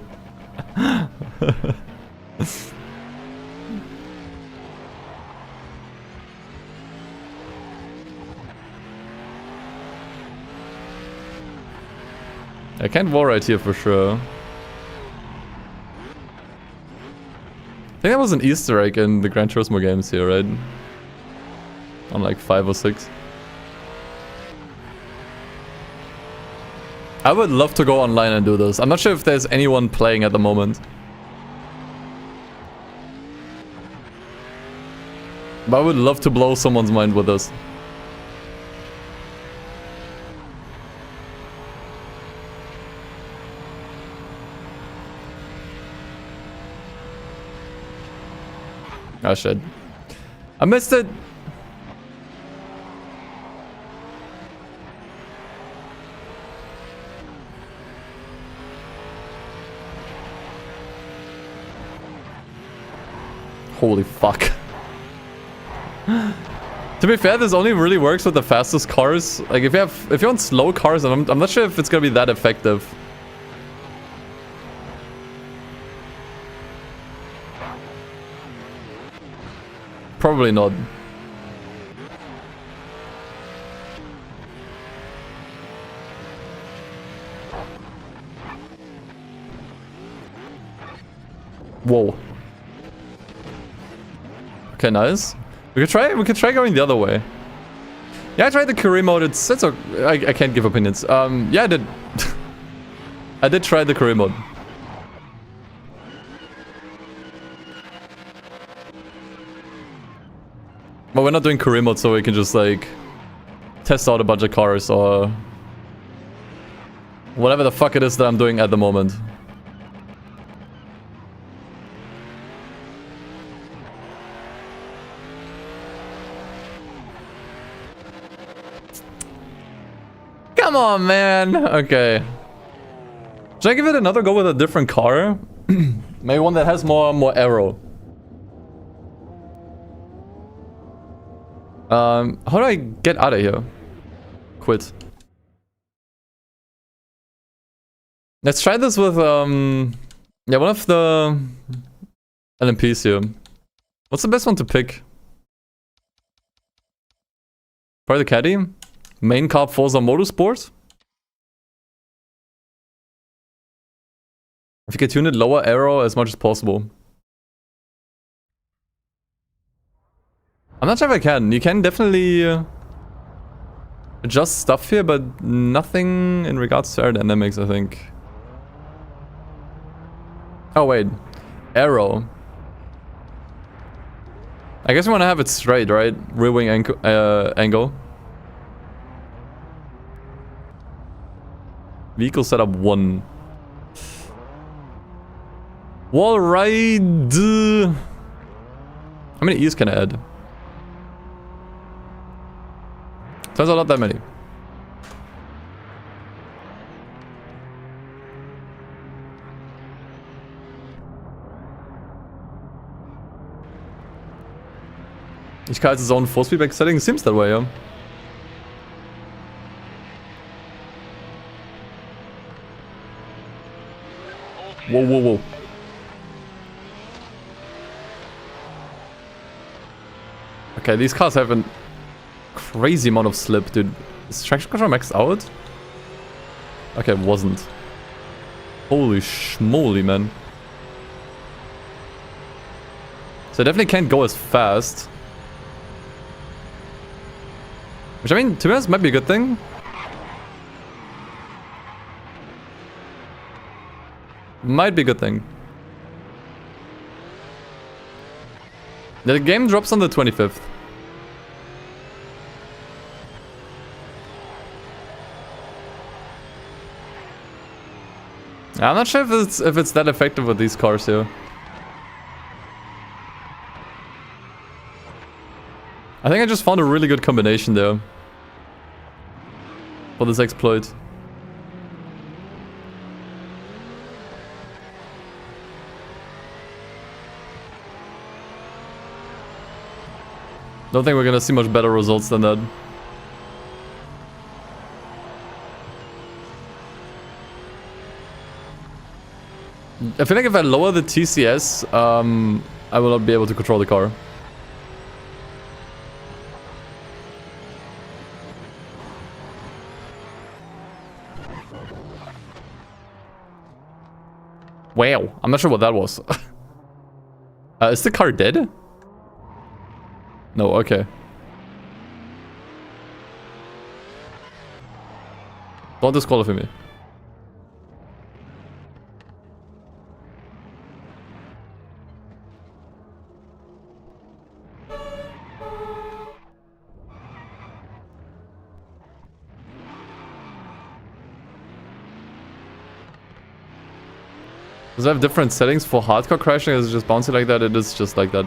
I can't wall right here for sure. I think that was an Easter egg in the Gran Turismo games here, right? On like 5 or 6. I would love to go online and do this. I'm not sure if there's anyone playing at the moment. But I would love to blow someone's mind with this. Oh shit. I missed it! Holy fuck. To be fair, this only really works with the fastest cars. Like if you're on slow cars, I'm not sure if it's gonna be that effective. Probably not. Whoa. Okay, nice. We could try going the other way. Yeah, I tried the career mode. It's okay. I can't give opinions. Yeah, I did. I did try the career mode. But we're not doing career mode, so we can just like test out a bunch of cars or Whatever the fuck it is that I'm doing at the moment. Come on, man. Okay. Should I give it another go with a different car? Maybe one that has more aero. How do I get out of here? Quit. Let's try this with yeah, one of the LMPs here. What's the best one to pick? Probably the Caddy. Main car Forza Motorsport. If you can tune it lower aero as much as possible. I'm not sure if I can. You can definitely adjust stuff here, but nothing in regards to aerodynamics, I think. Oh wait, aero. I guess we want to have it straight, right? Rear wing angle. Vehicle setup 1. Wall ride. How many E's can I add? Turns out not that many. Each car has its own 4-speedback setting. Seems that way, yeah. Whoa, whoa, whoa. Okay, these cars have a crazy amount of slip, dude. Is traction control maxed out? Okay, it wasn't. Holy schmoly, man. So I definitely can't go as fast. Which, I mean, to be honest, might be a good thing. Might be a good thing. The game drops on the 25th. I'm not sure if it's that effective with these cars here. I think I just found a really good combination there for this exploit. Don't think we're gonna see much better results than that. I feel like if I lower the TCS, I will not be able to control the car. Wow, I'm not sure what that was. Is the car dead? No, okay. Don't disqualify me. Does it have different settings for hardcore crashing? Is it just bouncy like that? It is just like that.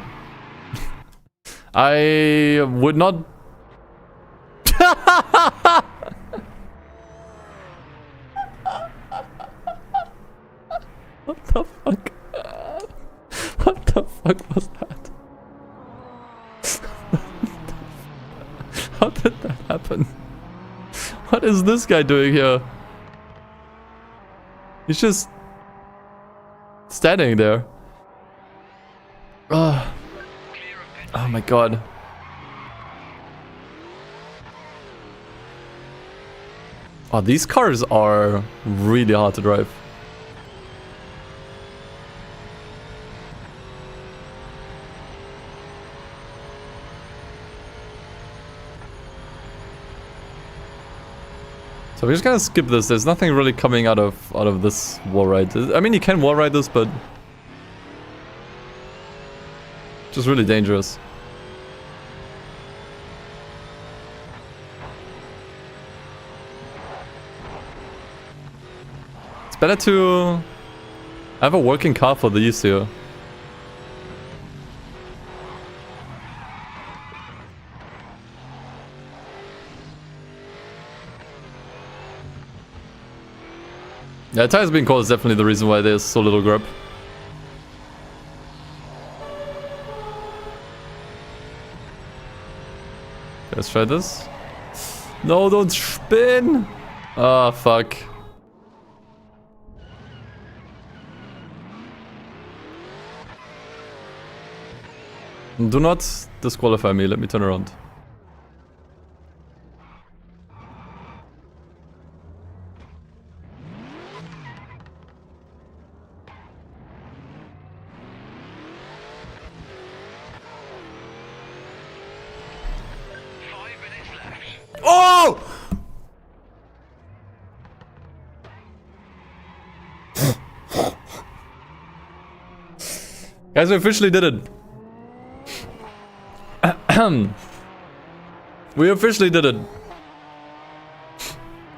I would not... What the fuck? What the fuck was that? How did that happen? What is this guy doing here? He's just... standing there. Oh my god. Oh, these cars are really hard to drive. So we're just gonna skip this. There's nothing really coming out of this wall ride. I mean, you can wall ride this, but just really dangerous. better to have a working car for these here. Yeah, tires being cold is definitely the reason why there's so little grip. Let's try this. No, don't spin! Ah, fuck. Do not disqualify me, let me turn around. Oh! Guys, we officially did it. We officially did it.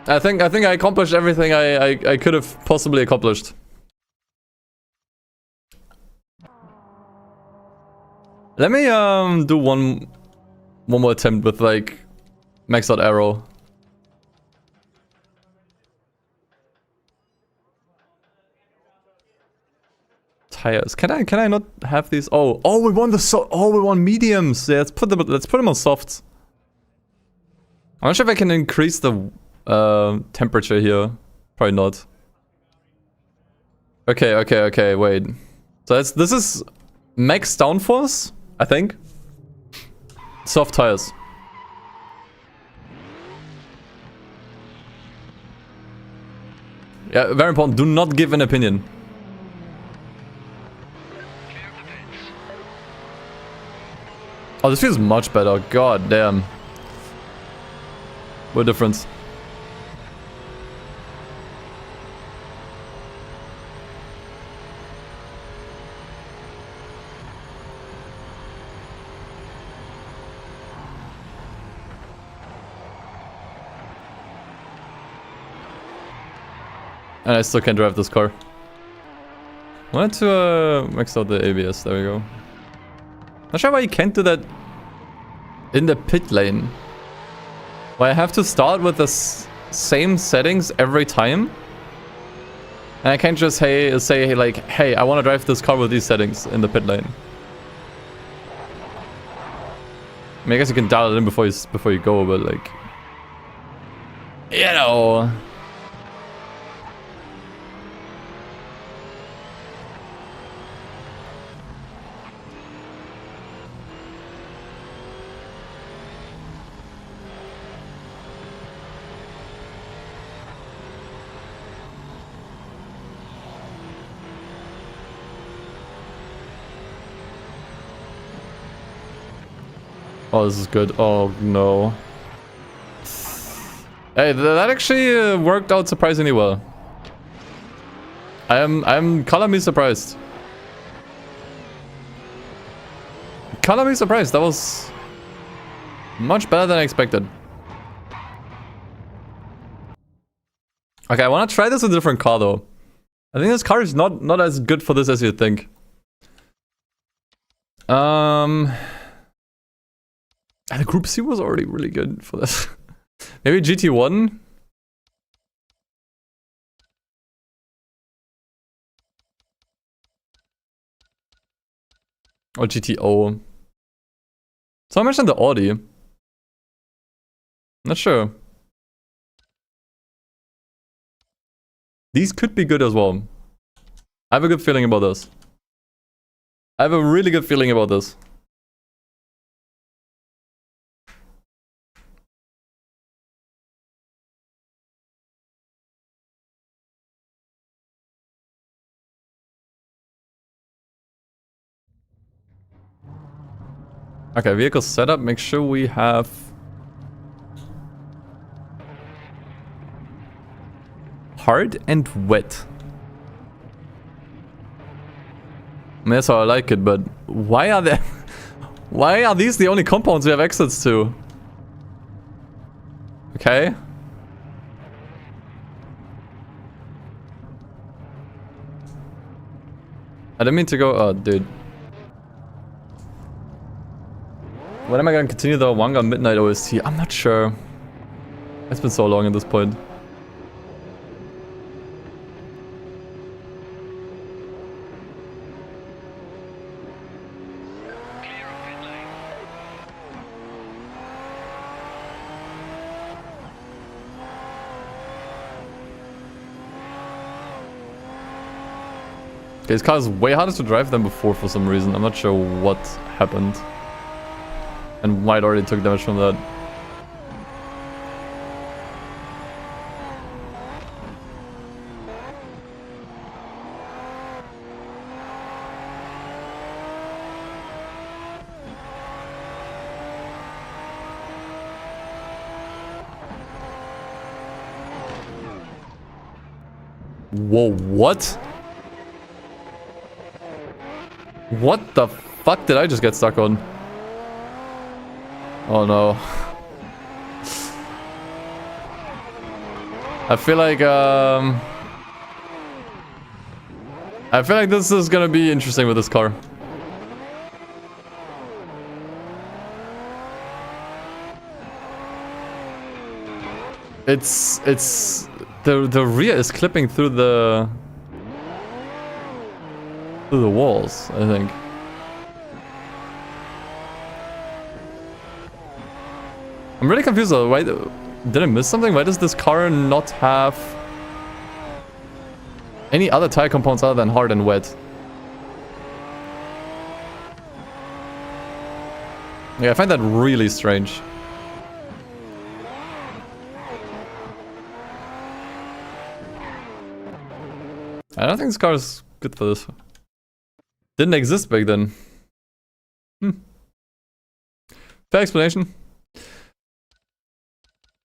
I think I accomplished everything I could have possibly accomplished. Let me do one more attempt with like maxed out arrow. Tires. Can I not have these? Oh, we want we want mediums. Yeah, let's put them on softs. I'm not sure if I can increase the temperature here. Probably not. Okay, wait. So this is max downforce, I think. Soft tires. Yeah, very important. Do not give an opinion. Oh, this feels much better. God damn. What a difference. And I still can't drive this car. I wanted to max out the ABS. There we go. Not sure why you can't do that in the pit lane. Why I have to start with the same settings every time? And I can't just say like, hey, I want to drive this car with these settings in the pit lane. I mean, I guess you can dial it in before you go, but like, you know. Oh, this is good. Oh, no. Hey, that actually worked out surprisingly well. I'm color me surprised. Color me surprised. That was much better than I expected. Okay, I want to try this with a different car though. I think this car is not as good for this as you think. The Group C was already really good for this. Maybe GT1? Or GTO. So I mentioned the Audi. Not sure. These could be good as well. I have a good feeling about this. I have a really good feeling about this. Okay, vehicle setup. Make sure we have hard and wet. I mean, that's how I like it, but why are there... Why are these the only compounds we have access to? Okay. didn't mean to go. Oh, dude. When am I gonna continue the Wanga Midnight OST? I'm not sure. It's been so long at this point. Okay, this car is way harder to drive than before for some reason. I'm not sure what happened. And why it already took damage from that. Whoa, what? What the fuck did I just get stuck on? Oh no. I feel like this is gonna be interesting with this car. It's the rear is clipping through the walls, I think. I'm really confused though. Why did I miss something? Why does this car not have any other tire components other than hard and wet? Yeah, I find that really strange. I don't think this car is good for this. Didn't exist back then. Fair explanation.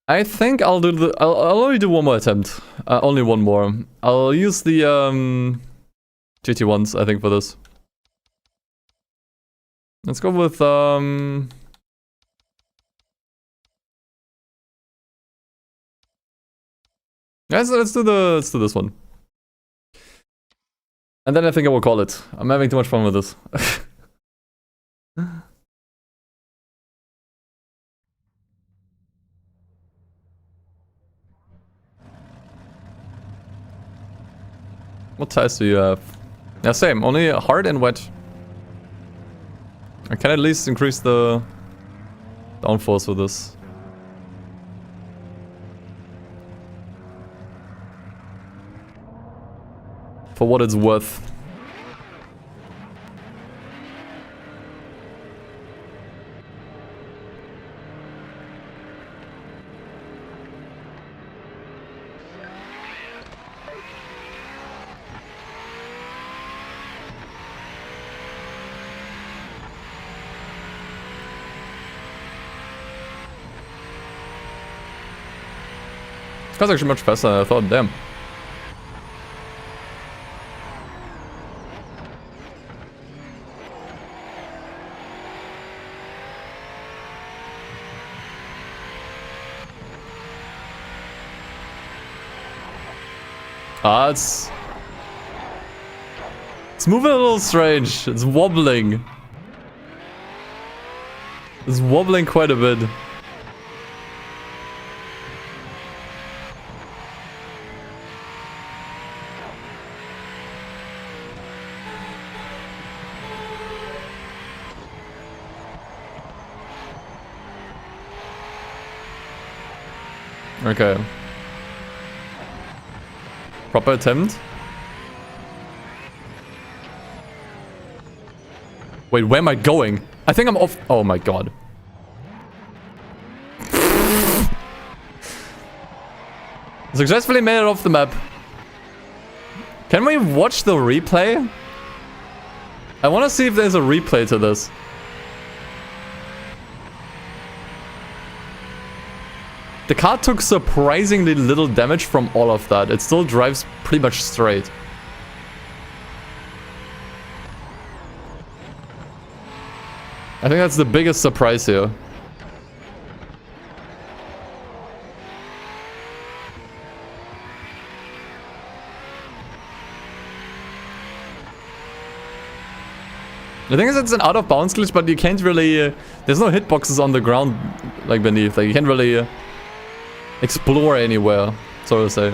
I think I'll do the. I'll only do one more attempt. Only one more. I'll use the GT1s, I think, for this. Let's go with Let's do this one. And then I think I will call it. I'm having too much fun with this. What tires do you have? Yeah, same. Only hard and wet. I can at least increase the downforce with this. For what it's worth. This car's actually much faster than I thought, damn. It's moving a little strange. It's wobbling. It's wobbling quite a bit. Okay. Proper attempt. Wait, where am I going? I think I'm off. Oh my god. Successfully made it off the map. Can we watch the replay? I want to see if there's a replay to this. The car took surprisingly little damage from all of that. It still drives pretty much straight. I think that's the biggest surprise here. The thing is, it's an out-of-bounds glitch, but you can't really... there's no hitboxes on the ground, like, beneath. Like, you can't really explore anywhere, so to say.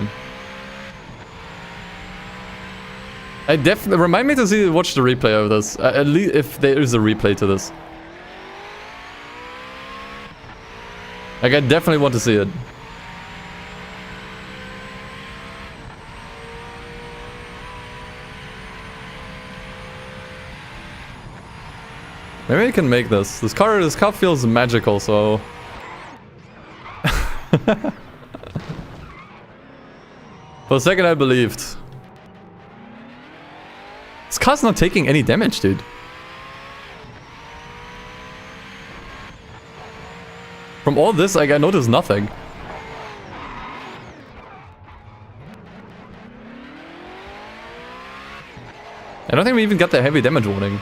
I definitely... remind me to watch the replay of this. At least if there is a replay to this. Like, I definitely want to see it. Maybe I can make this. This car feels magical, so... For a second I believed. This car's not taking any damage, dude. From all this, like, I noticed nothing. I don't think we even got the heavy damage warning.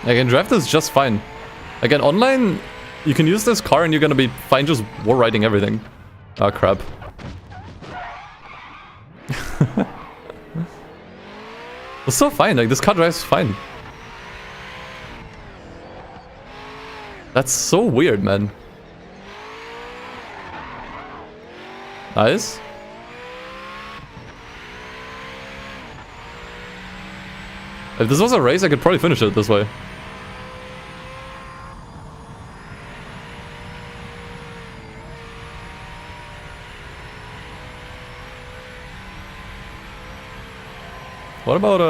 I can drive this just fine. Again, online, you can use this car and you're gonna be fine just war riding everything. Oh crap. It's so fine, like this car drives fine. That's so weird, man. Nice. If this was a race, I could probably finish it this way. What about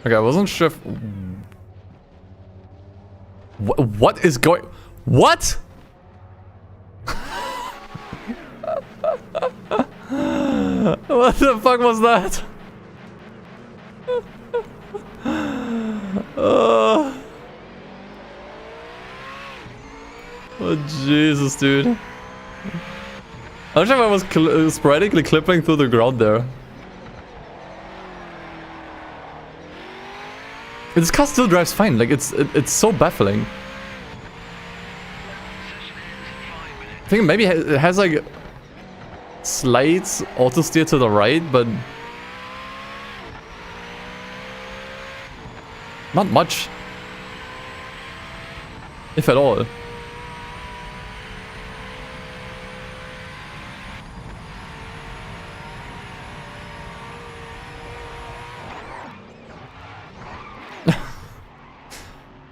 okay, I wasn't sure if... What is going... What?! What the fuck was that? Oh Jesus, dude. I'm not sure if I was sporadically clipping through the ground there. This car still drives fine, like it's so baffling. I think maybe it has like slight auto steer to the right, but not much, if at all.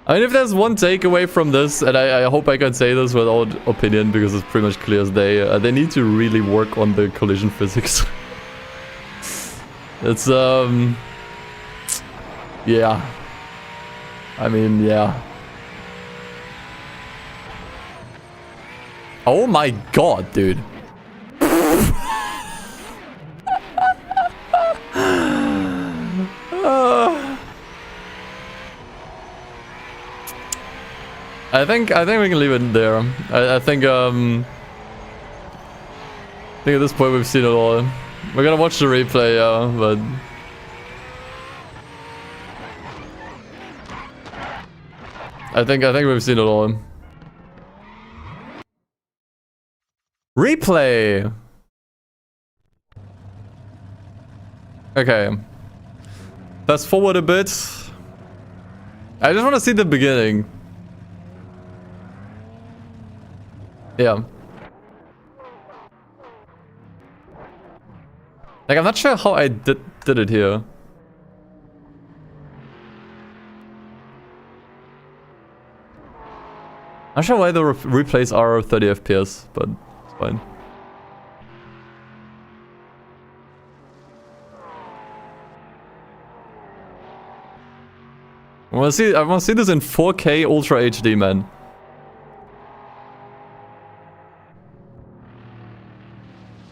I mean, if there's one takeaway from this, and I hope I can say this without opinion because it's pretty much clear as day, they need to really work on the collision physics. It's, yeah. I mean, yeah. Oh my god, dude. I think we can leave it there. I think at this point we've seen it all. We're gonna watch the replay, but I think we've seen it all. Replay. Okay. Fast forward a bit. I just want to see the beginning. Yeah. Like, I'm not sure how I did it here. I'm not sure why the replays are 30 FPS, but it's fine. I want to see this in 4K Ultra HD, man.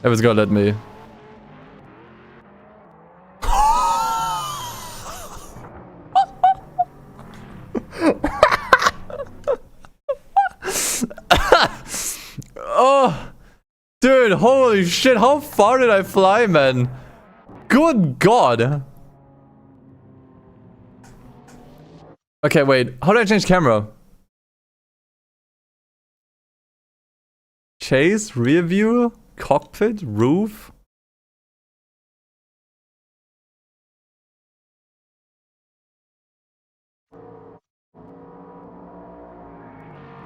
If it's gonna let me. Oh, dude, holy shit, how far did I fly, man? Good God. Okay, wait. How do I change camera? Chase, rear view, cockpit, roof.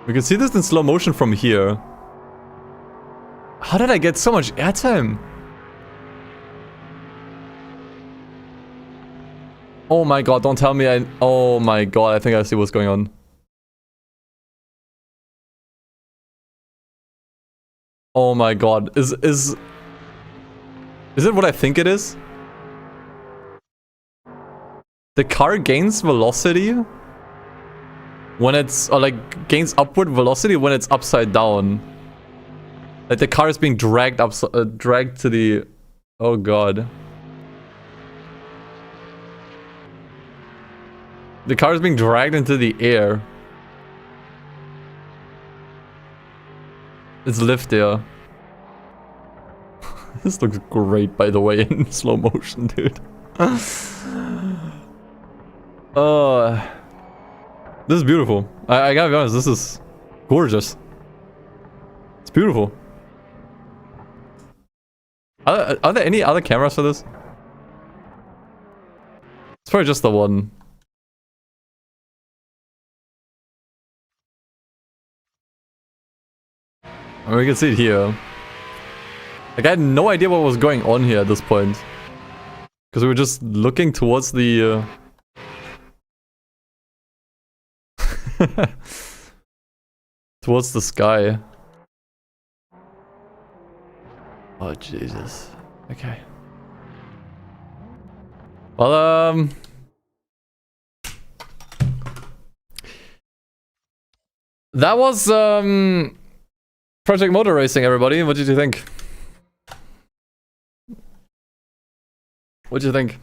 We can see this in slow motion from here. How did I get so much airtime? Oh my god, don't tell me I... Oh my god, I think I see what's going on. Oh my god, is it what I think it is? The car gains velocity when it's... Or like, gains upward velocity when it's upside down. Like the car is being dragged up... dragged to the... Oh god. The car is being dragged into the air. It's lift there. This looks great, by the way, in slow motion, dude. This is beautiful. I gotta be honest, this is gorgeous. It's beautiful. Are there any other cameras for this? It's probably just the one. I mean, we can see it here. Like, I had no idea what was going on here at this point. Because we were just looking towards the... towards the sky. Oh, Jesus. Okay. Well, that was, Project Motor Racing, everybody. What did you think? What did you think?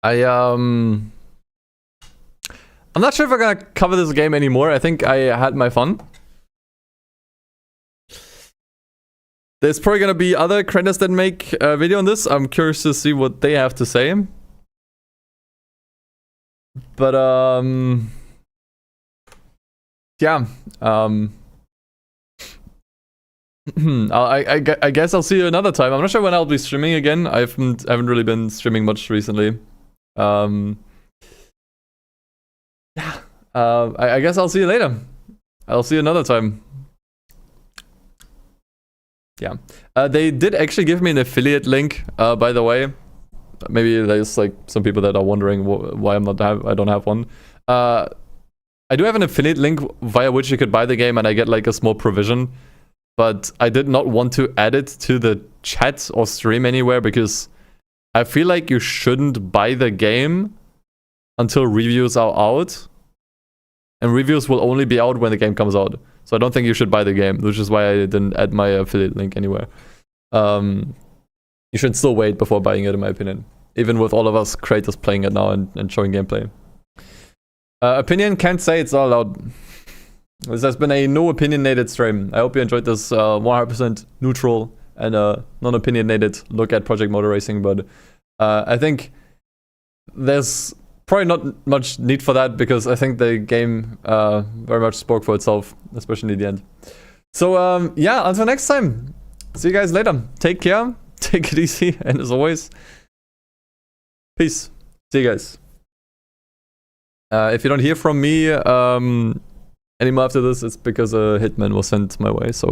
I'm not sure if I'm gonna cover this game anymore. I think I had my fun. There's probably gonna be other creators that make a video on this. I'm curious to see what they have to say. But yeah. I guess I'll see you another time. I'm not sure when I'll be streaming again. I haven't really been streaming much recently. Yeah. I guess I'll see you later. I'll see you another time. Yeah. They did actually give me an affiliate link, by the way. Maybe there's like some people that are wondering why I don't have one. I do have an affiliate link via which you could buy the game and I get like a small provision. But I did not want to add it to the chat or stream anywhere because I feel like you shouldn't buy the game until reviews are out. And reviews will only be out when the game comes out. So I don't think you should buy the game, which is why I didn't add my affiliate link anywhere. You should still wait before buying it, in my opinion. Even with all of us creators playing it now and showing gameplay. Opinion, can't say, it's all out. This has been a no opinionated stream. I hope you enjoyed this 100% neutral and non-opinionated look at Project Motor Racing, but I think there's probably not much need for that because I think the game very much spoke for itself, especially in the end. So yeah, until next time. See you guys later. Take care, take it easy, and as always, peace. See you guys. If you don't hear from me anymore after this, it's because a hitman was sent my way, so